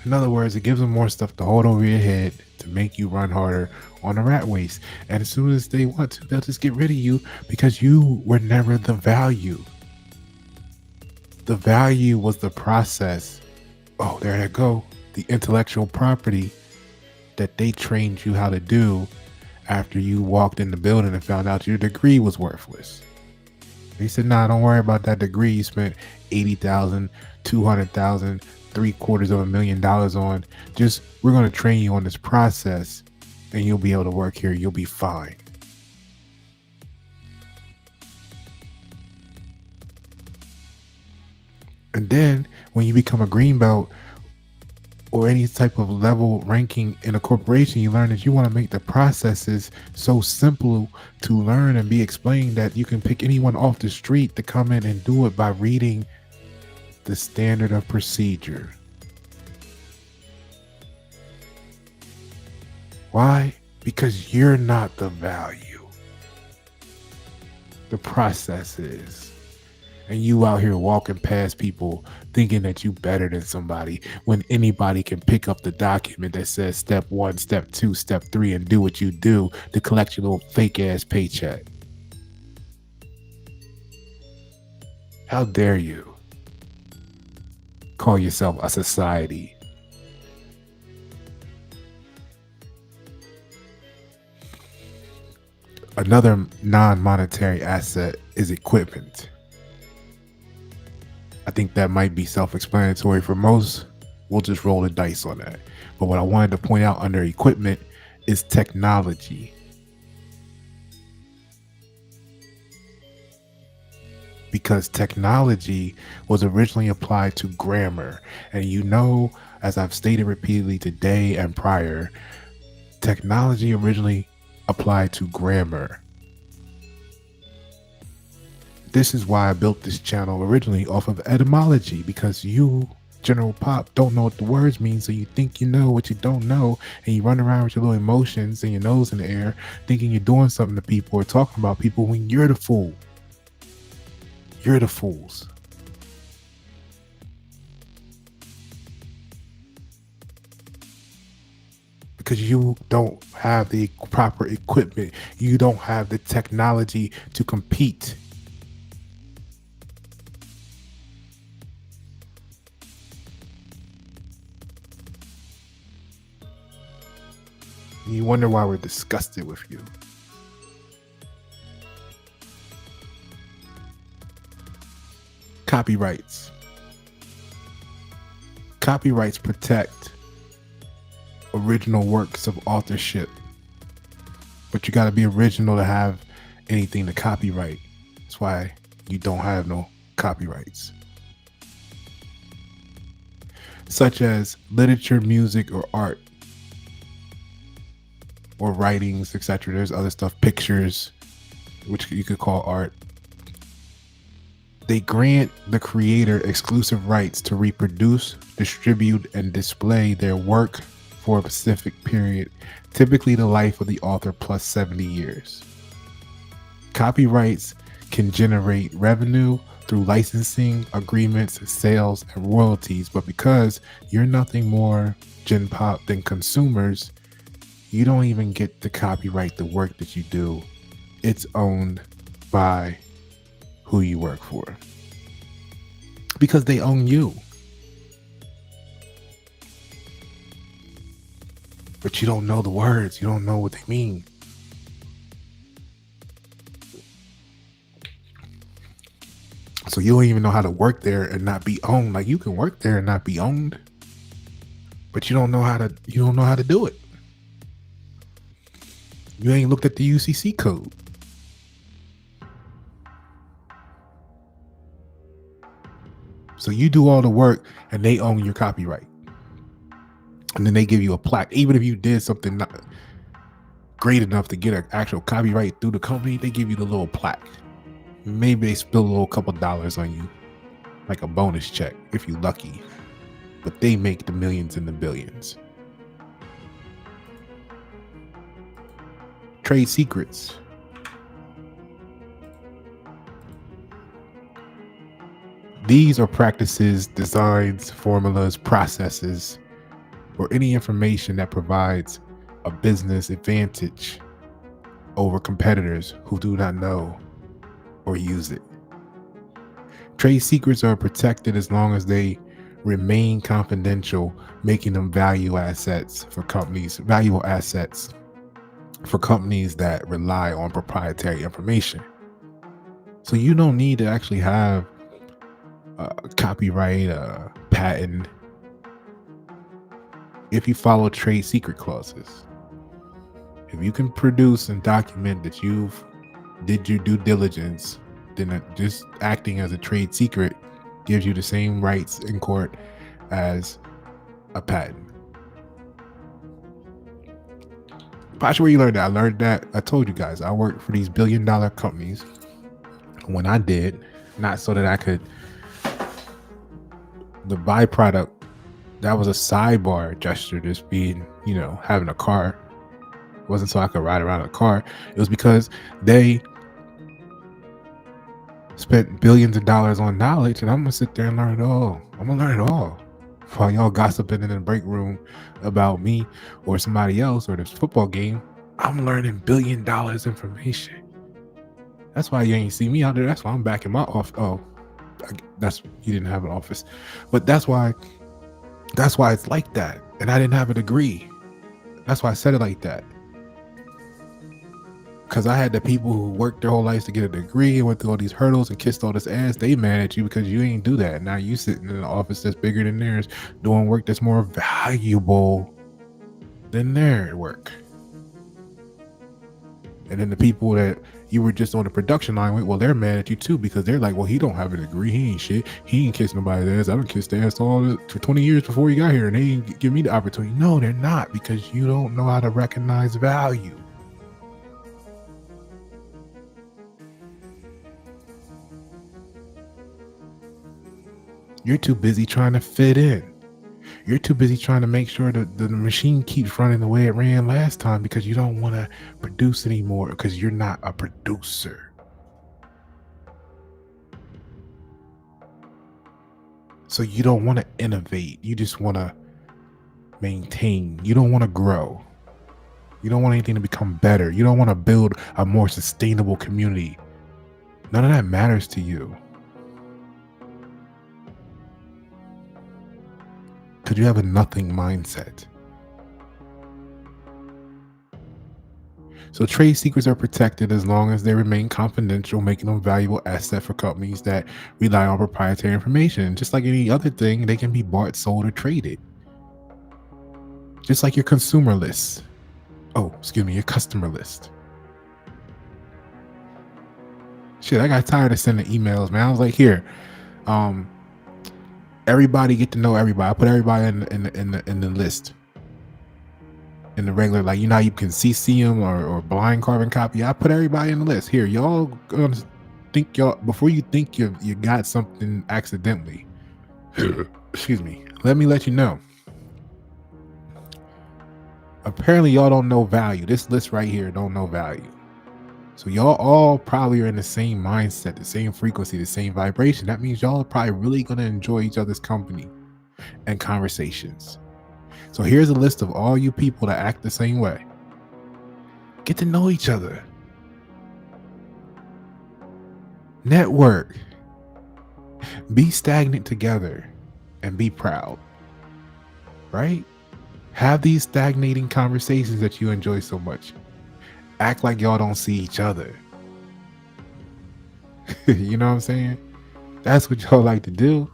In other words, it gives them more stuff to hold over your head to make you run harder on a rat race. And as soon as they want to, they'll just get rid of you because you were never the value. The value was the process. Oh, there they go. The intellectual property that they trained you how to do after you walked in the building and found out your degree was worthless. They said, nah, don't worry about that degree you spent $80,000, $200,000, $750,000 on. Just, we're going to train you on this process and you'll be able to work here. You'll be fine. And then when you become a green belt or any type of level ranking in a corporation, you learn that you want to make the processes so simple to learn and be explained that you can pick anyone off the street to come in and do it by reading the standard of procedure. Why? Because you're not the value. The process is. And you out here walking past people thinking that you better than somebody when anybody can pick up the document that says step 1, step 2, step 3 and do what you do to collect your little fake ass paycheck. How dare you call yourself a society? Another non-monetary asset is equipment. I think that might be self-explanatory for most. We'll just roll the dice on that. But what I wanted to point out under equipment is technology. Because technology was originally applied to grammar. And you know, as I've stated repeatedly today and prior, technology originally applied to grammar. This is why I built this channel originally off of etymology, because you, general pop, don't know what the words mean, so you think you know what you don't know, and you run around with your little emotions and your nose in the air, thinking you're doing something to people or talking about people when you're the fool. You're the fools. Because you don't have the proper equipment. You don't have the technology to compete. You wonder why we're disgusted with you. Copyrights. Copyrights protect original works of authorship. But you got to be original to have anything to copyright. That's why you don't have no copyrights. Such as literature, music, or art. Or writings, etc. There's other stuff, pictures, which you could call art. They grant the creator exclusive rights to reproduce, distribute, and display their work for a specific period, typically the life of the author plus 70 years. Copyrights can generate revenue through licensing agreements, sales, and royalties, but because you're nothing more gen pop than consumers, you don't even get to copyright the work that you do. It's owned by who you work for. Because they own you. But you don't know the words. You don't know what they mean. So you don't even know how to work there and not be owned. Like, you can work there and not be owned, but you don't know how to do it. You ain't looked at the UCC code. So you do all the work and they own your copyright. And then they give you a plaque. Even if you did something not great enough to get an actual copyright through the company, they give you the little plaque. Maybe they spill a little couple dollars on you, like a bonus check if you're lucky. But they make the millions and the billions. Trade secrets. These are practices, designs, formulas, processes, or any information that provides a business advantage over competitors who do not know or use it. Trade secrets are protected as long as they remain confidential, making them valuable assets for companies that rely on proprietary information. So you don't need to actually have a copyright, a patent, if you follow trade secret clauses. If you can produce and document that you've did your due diligence, then just acting as a trade secret gives you the same rights in court as a patent. Pasha, where you learned that? I learned that, I told you guys, I worked for these billion-dollar companies. When I did, not so that I could, the byproduct, that was a sidebar gesture, just being, having a car. It wasn't so I could ride around in a car. It was because they spent billions of dollars on knowledge, and I'm gonna sit there and learn it all. I'm gonna learn it all. While y'all gossiping in the break room about me or somebody else or this football game, I'm learning $1 billion information. That's why you ain't see me out there. That's why I'm back in my office. Oh, you didn't have an office, but that's why it's like that. And I didn't have a degree. That's why I said it like that. Because I had the people who worked their whole lives to get a degree and went through all these hurdles and kissed all this ass. They mad at you because you ain't do that. Now you sitting in an office that's bigger than theirs, doing work that's more valuable than their work. And then the people that you were just on the production line with, well, they're mad at you too, because they're like, well, he don't have a degree. He ain't shit. He ain't kissed nobody's ass. I done kissed the ass for 20 years before he got here, and they didn't give me the opportunity. No, they're not, because you don't know how to recognize value. You're too busy trying to fit in. You're too busy trying to make sure that the machine keeps running the way it ran last time, because you don't want to produce anymore, because you're not a producer. So you don't want to innovate. You just want to maintain. You don't want to grow. You don't want anything to become better. You don't want to build a more sustainable community. None of that matters to you. Because you have a nothing mindset. So trade secrets are protected as long as they remain confidential, making them a valuable asset for companies that rely on proprietary information. Just like any other thing, they can be bought, sold, or traded. Just like your consumer list. Your customer list. Shit, I got tired of sending emails, man. I was like, here, everybody get to know everybody. I put everybody in the list. In the regular, like, how you can CC them or blind carbon copy. I put everybody in the list. Here, y'all gonna think before you think you got something accidentally. Excuse me. Let me let you know. Apparently, y'all don't know value. This list right here don't know value. So y'all all probably are in the same mindset, the same frequency, the same vibration. That means y'all are probably really gonna enjoy each other's company and conversations. So here's a list of all you people that act the same way. Get to know each other. Network. Be stagnant together and be proud. Right? Have these stagnating conversations that you enjoy so much. Act like y'all don't see each other. You know what I'm saying? That's what y'all like to do.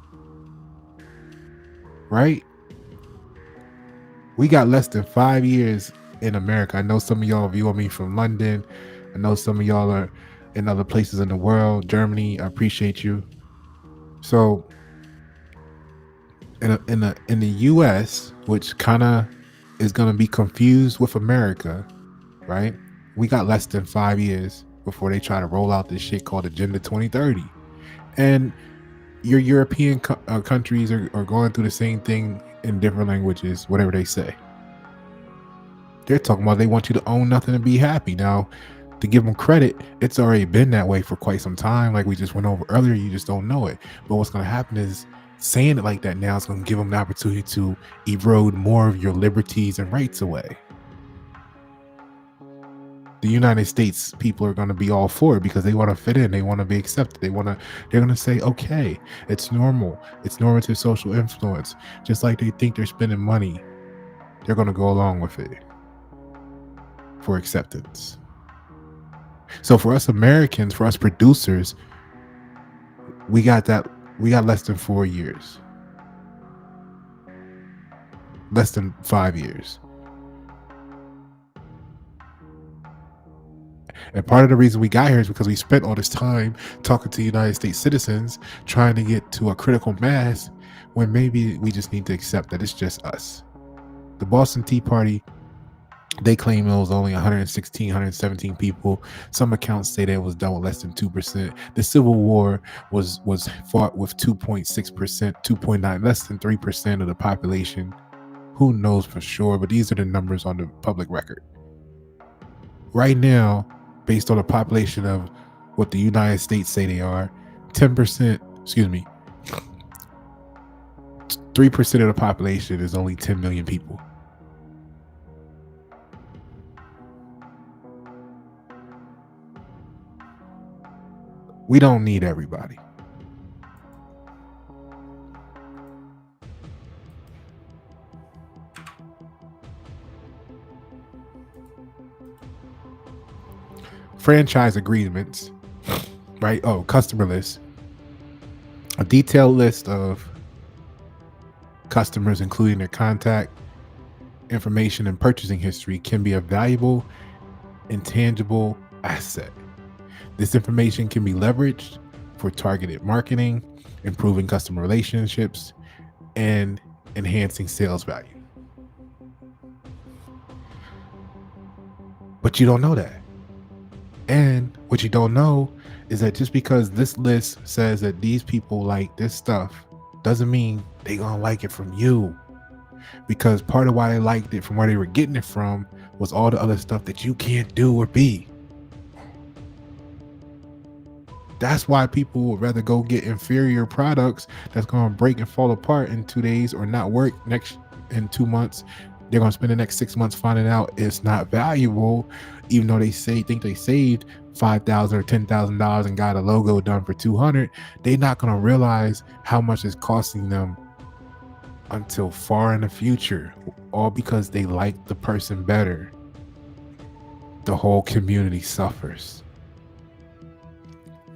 Right? We got less than 5 years in America. I know some of y'all view me from London. I know some of y'all are in other places in the world. Germany, I appreciate you. So In the US, which kind of is going to be confused with America, right? We got less than 5 years before they try to roll out this shit called Agenda 2030. And your European countries are going through the same thing in different languages, whatever they say. They're talking about they want you to own nothing and be happy. Now, to give them credit, it's already been that way for quite some time. Like we just went over earlier, you just don't know it. But what's going to happen is saying it like that now is going to give them the opportunity to erode more of your liberties and rights away. The United States people are going to be all for it because they want to fit in, they want to be accepted, they're going to say, okay, it's normal, it's normative social influence. Just like they think they're spending money, they're going to go along with it for acceptance. So for us Americans, for us producers, we got less than 4 years, less than 5 years. And part of the reason we got here is because we spent all this time talking to United States citizens, trying to get to a critical mass, when maybe we just need to accept that it's just us. The Boston Tea Party, they claim it was only 116, 117 people. Some accounts say that it was done with less than 2%. The Civil War was fought with 2.6%, 2.9, less than 3% of the population. Who knows for sure, but these are the numbers on the public record. Right now, based on the population of what the United States say they are, 3% of the population is only 10 million people. We don't need everybody. Franchise agreements, right? Oh, customer list. A detailed list of customers, including their contact information and purchasing history, can be a valuable, intangible asset. This information can be leveraged for targeted marketing, improving customer relationships, and enhancing sales value. But you don't know that. And what you don't know is that just because this list says that these people like this stuff doesn't mean they're going to like it from you. Because part of why they liked it from where they were getting it from was all the other stuff that you can't do or be. That's why people would rather go get inferior products that's going to break and fall apart in 2 days or not work in 2 months. They're going to spend the next 6 months finding out it's not valuable, even though they think they saved $5,000 or $10,000 and got a logo done for $200. They're not going to realize how much it's costing them until far in the future, all because they like the person better. The whole community suffers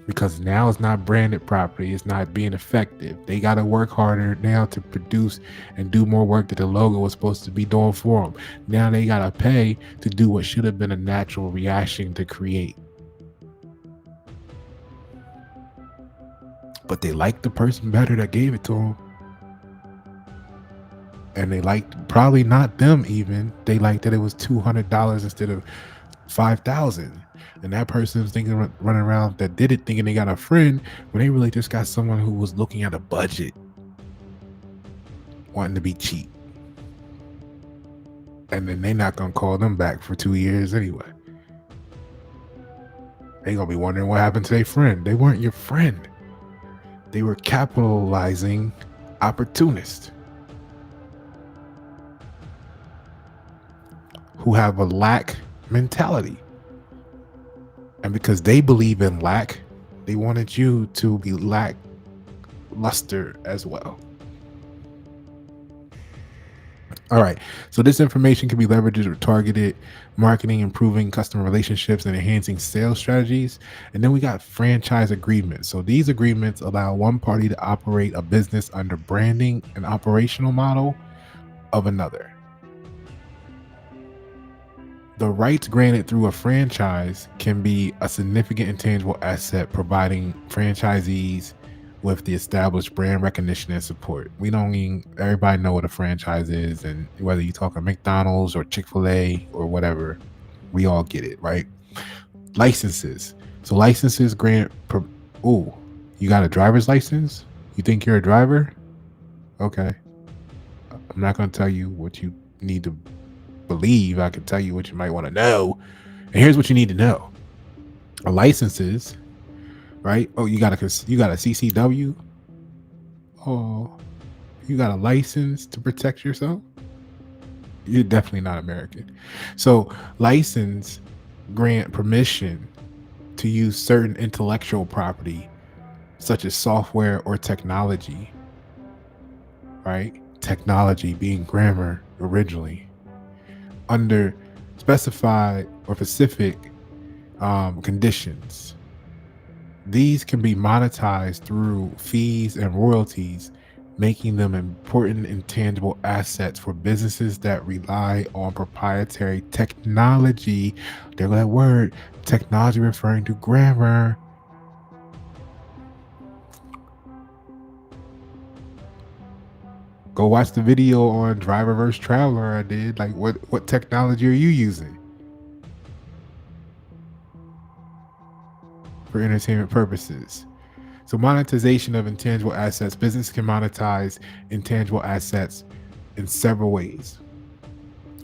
because now it's not branded properly, it's not being effective. They got to work harder now to produce and do more work that the logo was supposed to be doing for them. Now they got to pay to do what should have been a natural reaction to create. But they like the person better that gave it to them. And they liked, probably not them even, they liked that it was $200 instead of $5,000. And that person's thinking, running around that did it thinking they got a friend, when they really just got someone who was looking at a budget, wanting to be cheap. And then they're not going to call them back for 2 years anyway. They're going to be wondering what happened to their friend. They weren't your friend. They were capitalizing opportunists who have a lack mentality. And because they believe in lack, they wanted you to be lackluster as well. All right. So this information can be leveraged for targeted marketing, improving customer relationships, and enhancing sales strategies. And then we got franchise agreements. So these agreements allow one party to operate a business under branding and operational model of another. The rights granted through a franchise can be a significant intangible asset, providing franchisees with the established brand recognition and support. We don't even everybody know what a franchise is, and whether you're talking McDonald's or Chick-fil-A or whatever, we all get it, right? Licenses. So licenses grant. Oh, you got a driver's license? You think you're a driver? Okay. I'm not going to tell you what you need to believe. I can tell you what you might want to know. And here's what you need to know. Licenses, right? Oh, you got a CCW? Oh, you got a license to protect yourself? You're definitely not American. So, license grant permission to use certain intellectual property such as software or technology, right? Technology being grammar originally under specified or specific conditions. These can be monetized through fees and royalties, making them important intangible assets for businesses that rely on proprietary technology. There go that word, technology referring to grammar. Go watch the video on Driver vs. Traveler I did. Like, what technology are you using for entertainment purposes? So monetization of intangible assets. Business can monetize intangible assets in several ways.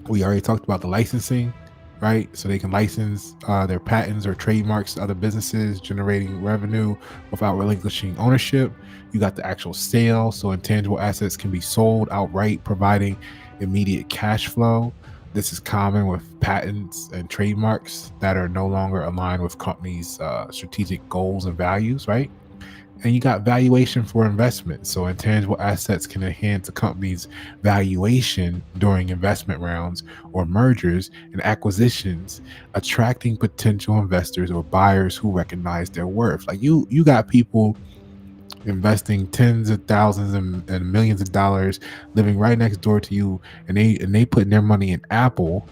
We already talked about the licensing, right? So they can license their patents or trademarks to other businesses, generating revenue without relinquishing ownership. You got the actual sale. So intangible assets can be sold outright, providing immediate cash flow. This is common with patents and trademarks that are no longer aligned with companies' strategic goals and values, right? And you got valuation for investment. So intangible assets can enhance a company's valuation during investment rounds or mergers and acquisitions, attracting potential investors or buyers who recognize their worth. Like you got people investing tens of thousands and millions of dollars living right next door to you, and they putting their money in Apple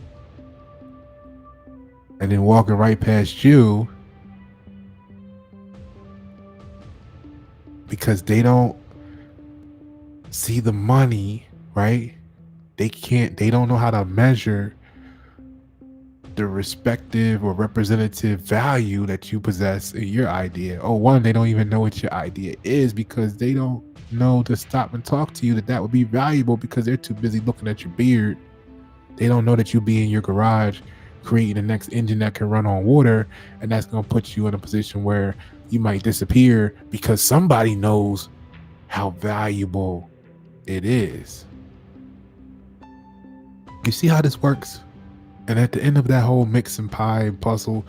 and then walking right past you because they don't see the money, right? They don't know how to measure the respective or representative value that you possess in your idea. Oh, one, they don't even know what your idea is because they don't know to stop and talk to you that would be valuable because they're too busy looking at your beard. They don't know that you be in your garage creating the next engine that can run on water, and that's going to put you in a position where you might disappear because somebody knows how valuable it is. You see how this works? And at the end of that whole mix and pie and puzzle,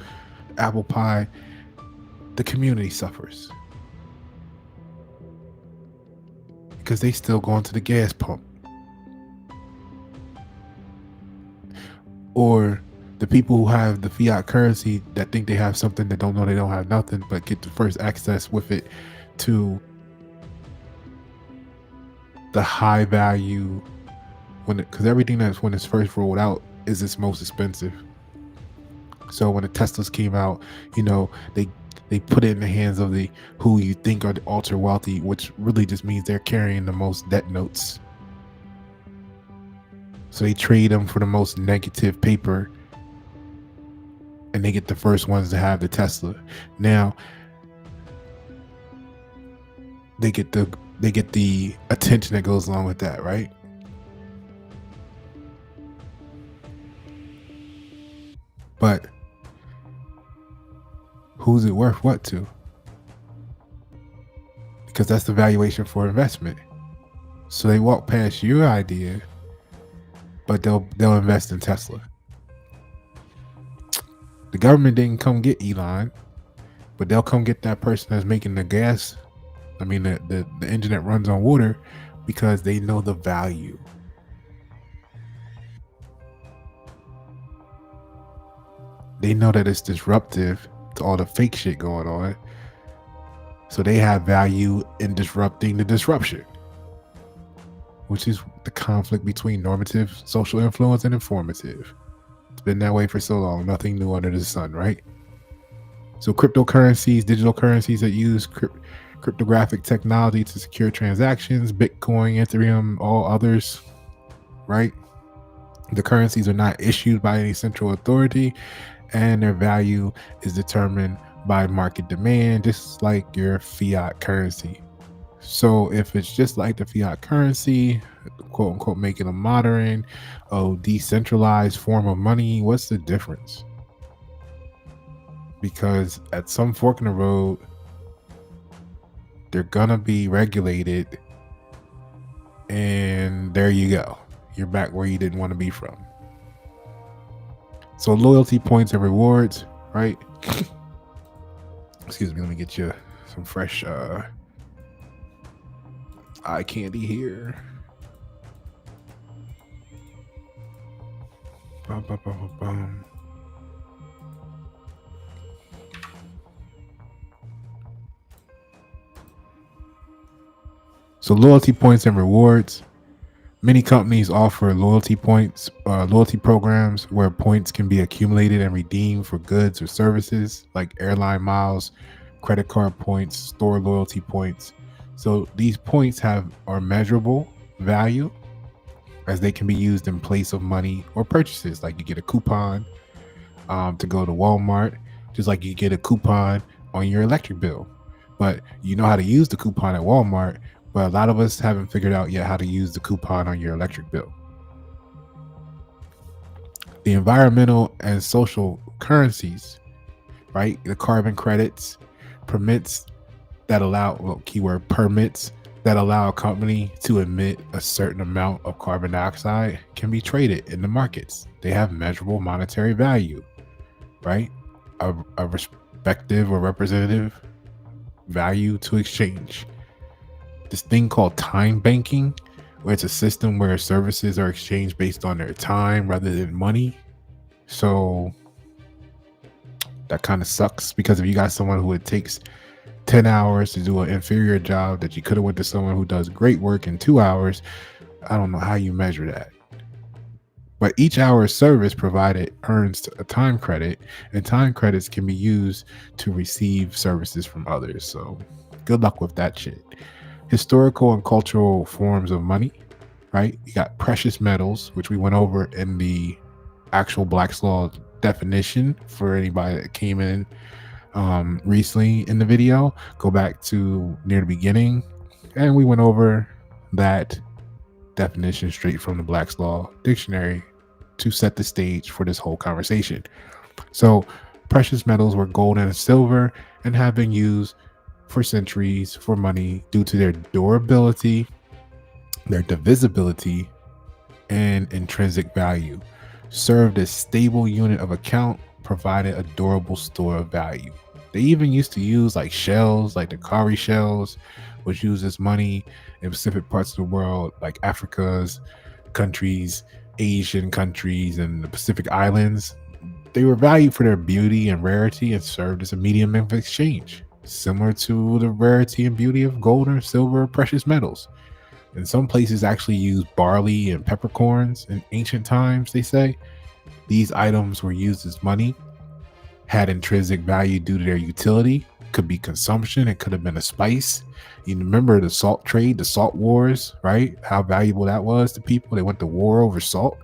apple pie, the community suffers because they still going to the gas pump. Or the people who have the fiat currency that think they have something that don't know they don't have nothing, but get the first access with it to the high value because everything that's when it's first rolled out is its most expensive. So when the Teslas came out, they put it in the hands of the who you think are the ultra wealthy, which really just means they're carrying the most debt notes. So they trade them for the most negative paper, and they get the first ones to have the Tesla. Now they get the attention that goes along with that, right? But who's it worth what to? Because that's the valuation for investment. So they walk past your idea, but they'll invest in Tesla. The government didn't come get Elon, but they'll come get that person that's making the gas. I mean, the engine that runs on water, because they know the value. They know that it's disruptive to all the fake shit going on. So they have value in disrupting the disruption, which is the conflict between normative social influence and informative. It's been that way for so long. Nothing new under the sun, right? So cryptocurrencies, digital currencies that use cryptographic technology to secure transactions, Bitcoin, Ethereum, all others, right? The currencies are not issued by any central authority, and their value is determined by market demand, just like your fiat currency. So if it's just like the fiat currency, quote unquote, making a modern, decentralized form of money, what's the difference? Because at some fork in the road, they're gonna be regulated, and there you go. You're back where you didn't want to be from. So loyalty points and rewards, right? Excuse me, let me get you some fresh eye candy here. Bum, bum, bum, bum, bum. So loyalty points and rewards. Many companies offer loyalty programs where points can be accumulated and redeemed for goods or services like airline miles, credit card points, store loyalty points. So these points are measurable value, as they can be used in place of money or purchases. Like you get a coupon to go to Walmart, just like you get a coupon on your electric bill. But you know how to use the coupon at Walmart, but a lot of us haven't figured out yet how to use the coupon on your electric bill. The environmental and social currencies, right? The carbon credits, permits that allow, keyword permits that allow a company to emit a certain amount of carbon dioxide can be traded in the markets. They have measurable monetary value, right? A respective or representative value to exchange. This thing called time banking, where it's a system where services are exchanged based on their time rather than money. So that kind of sucks, because if you got someone who it takes 10 hours to do an inferior job that you could have went to someone who does great work in 2 hours, I don't know how you measure that. But each hour of service provided earns a time credit, and time credits can be used to receive services from others. So good luck with that shit. Historical and cultural forms of money, right? You got precious metals, which we went over in the actual Black's Law definition for anybody that came in recently in the video. Go back to near the beginning, and we went over that definition straight from the Black's Law dictionary to set the stage for this whole conversation. So precious metals were gold and silver, and have been used for centuries for money due to their durability, their divisibility, and intrinsic value. Served as stable unit of account, provided a durable store of value. They even used to use like shells, like the cowrie shells, was used as money in specific parts of the world, like Africa's countries, Asian countries, and the Pacific Islands. They were valued for their beauty and rarity and served as a medium of exchange, similar to the rarity and beauty of gold or silver or precious metals. And some places actually used barley and peppercorns in ancient times, they say. These items were used as money, had intrinsic value due to their utility, could be consumption, it could have been a spice. You remember the salt trade, the salt wars, right? How valuable that was to people. They went to war over salt.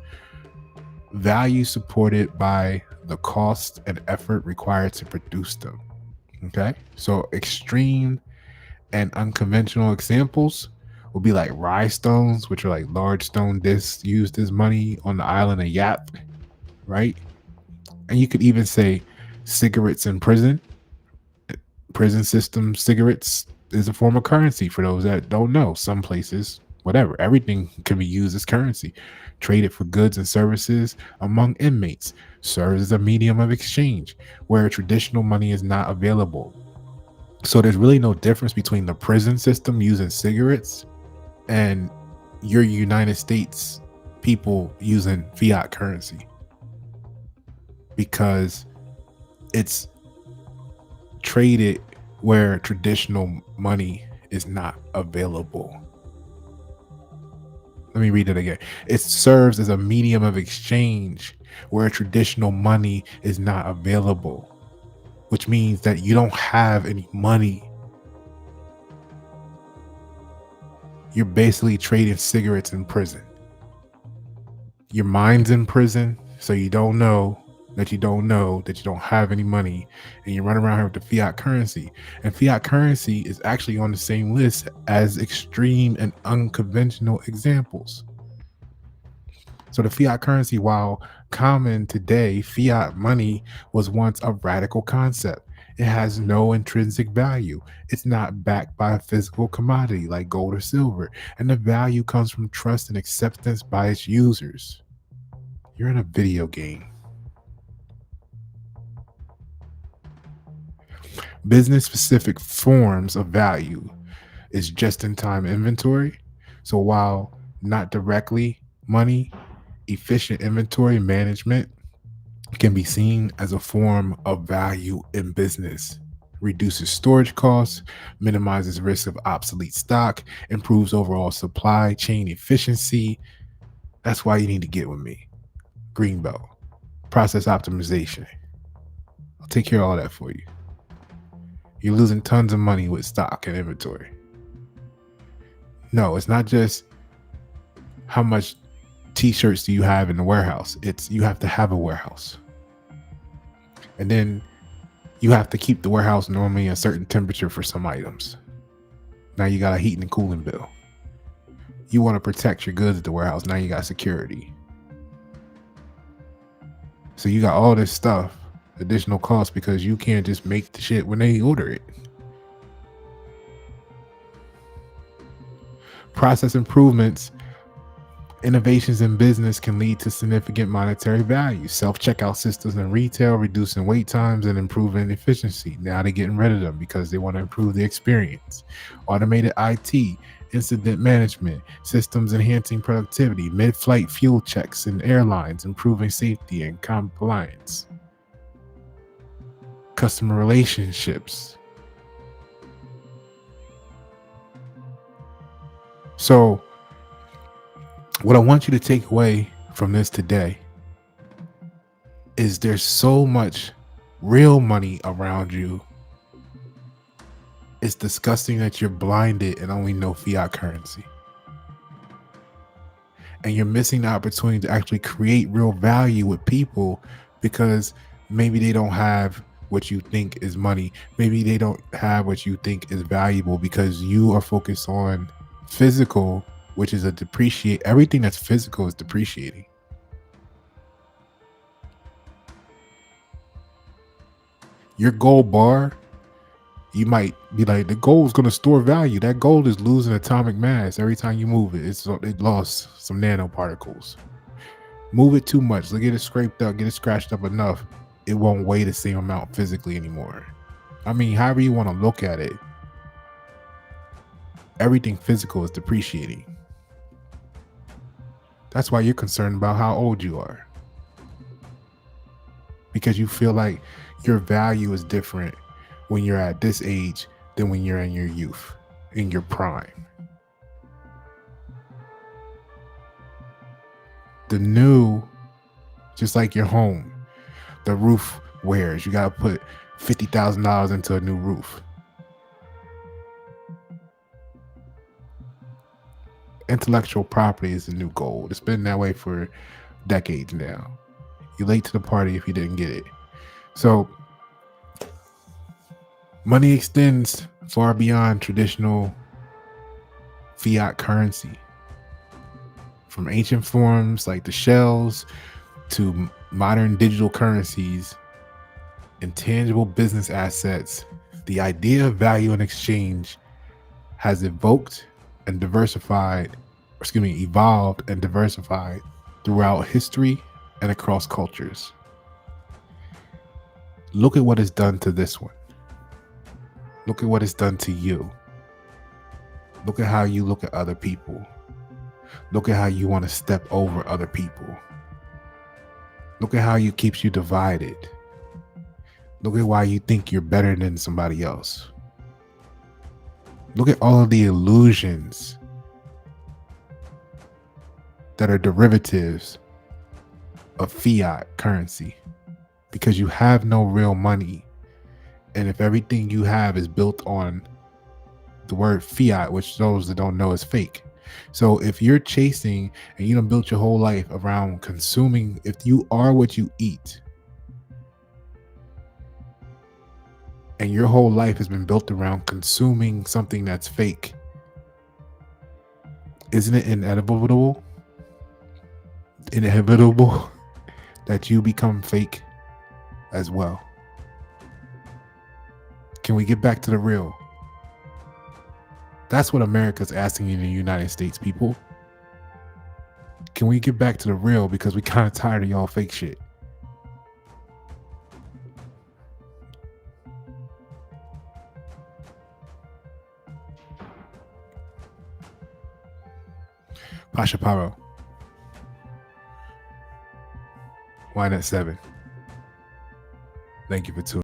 Value supported by the cost and effort required to produce them. Okay, so extreme and unconventional examples will be like rye stones, which are like large stone discs used as money on the island of Yap, right? And you could even say cigarettes in prison. Prison system cigarettes is a form of currency for those that don't know. Some places, whatever, everything can be used as currency. Traded for goods and services among inmates, serves as a medium of exchange where traditional money is not available. So there's really no difference between the prison system using cigarettes and your United States people using fiat currency, because it's traded where traditional money is not available. Let me read it again. It serves as a medium of exchange where traditional money is not available, which means that you don't have any money You're basically trading cigarettes in prison. Your mind's in prison, so you don't know that you don't know that you don't have any money, and you run around here with the fiat currency. And fiat currency is actually on the same list as extreme and unconventional examples. So the fiat currency, while common today, fiat money was once a radical concept. It has no intrinsic value. It's not backed by a physical commodity like gold or silver, and the value comes from trust and acceptance by its users. You're in a video game. Business specific forms of value is just in time inventory. So while not directly money, efficient inventory management can be seen as a form of value in business. Reduces storage costs, minimizes risk of obsolete stock, improves overall supply chain efficiency. That's why you need to get with me. Greenbelt, process optimization. I'll take care of all that for you. You're losing tons of money with stock and inventory. No, it's not just how much t-shirts do you have in the warehouse. It's you have to have a warehouse. And then you have to keep the warehouse normally a certain temperature for some items. Now you got a heating and cooling bill. You want to protect your goods at the warehouse. Now you got security. So you got all this stuff, additional costs, because you can't just make the shit when they order it. Process improvements. Innovations in business can lead to significant monetary value. Self-checkout systems in retail, reducing wait times and improving efficiency. Now they're getting rid of them because they want to improve the experience. Automated IT, incident management, systems enhancing productivity, mid-flight fuel checks in airlines, improving safety and compliance. Customer relationships. So, what I want you to take away from this today is there's so much real money around you. It's disgusting that you're blinded and only know fiat currency. And you're missing the opportunity to actually create real value with people because maybe they don't have what you think is money. Maybe they don't have what you think is valuable because you are focused on physical, which is everything that's physical is depreciating. Your gold bar, you might be like, the gold is going to store value. That gold is losing atomic mass every time you move it. It lost some nanoparticles. Move it too much, get it scraped up, get it scratched up enough, it won't weigh the same amount physically anymore. I mean, however you want to look at it, everything physical is depreciating. That's why you're concerned about how old you are. Because you feel like your value is different when you're at this age than when you're in your youth, in your prime. The new, just like your home, the roof wears. You got to put $50,000 into a new roof. Intellectual property is the new gold. It's been that way for decades now. You're late to the party if you didn't get it. So money extends far beyond traditional fiat currency. From ancient forms like the shells to modern digital currencies, intangible business assets, the idea of value in exchange has evolved and diversified throughout history and across cultures. Look at what it's done to this one. Look at what it's done to you. Look at how you look at other people. Look at how you want to step over other people. Look at how it keeps you divided. Look at why you think you're better than somebody else. Look at all of the illusions that are derivatives of fiat currency, because you have no real money. And if everything you have is built on the word fiat, which those that don't know is fake. So if you're chasing and you done built your whole life around consuming, if you are what you eat, and your whole life has been built around consuming something that's fake, isn't it inevitable that you become fake as well? Can we get back to the real? That's what America's asking in the United States, people. Can we get back to the real, because we kind of tired of y'all fake shit? Pasha Paro, wine at 7. Thank you for tuning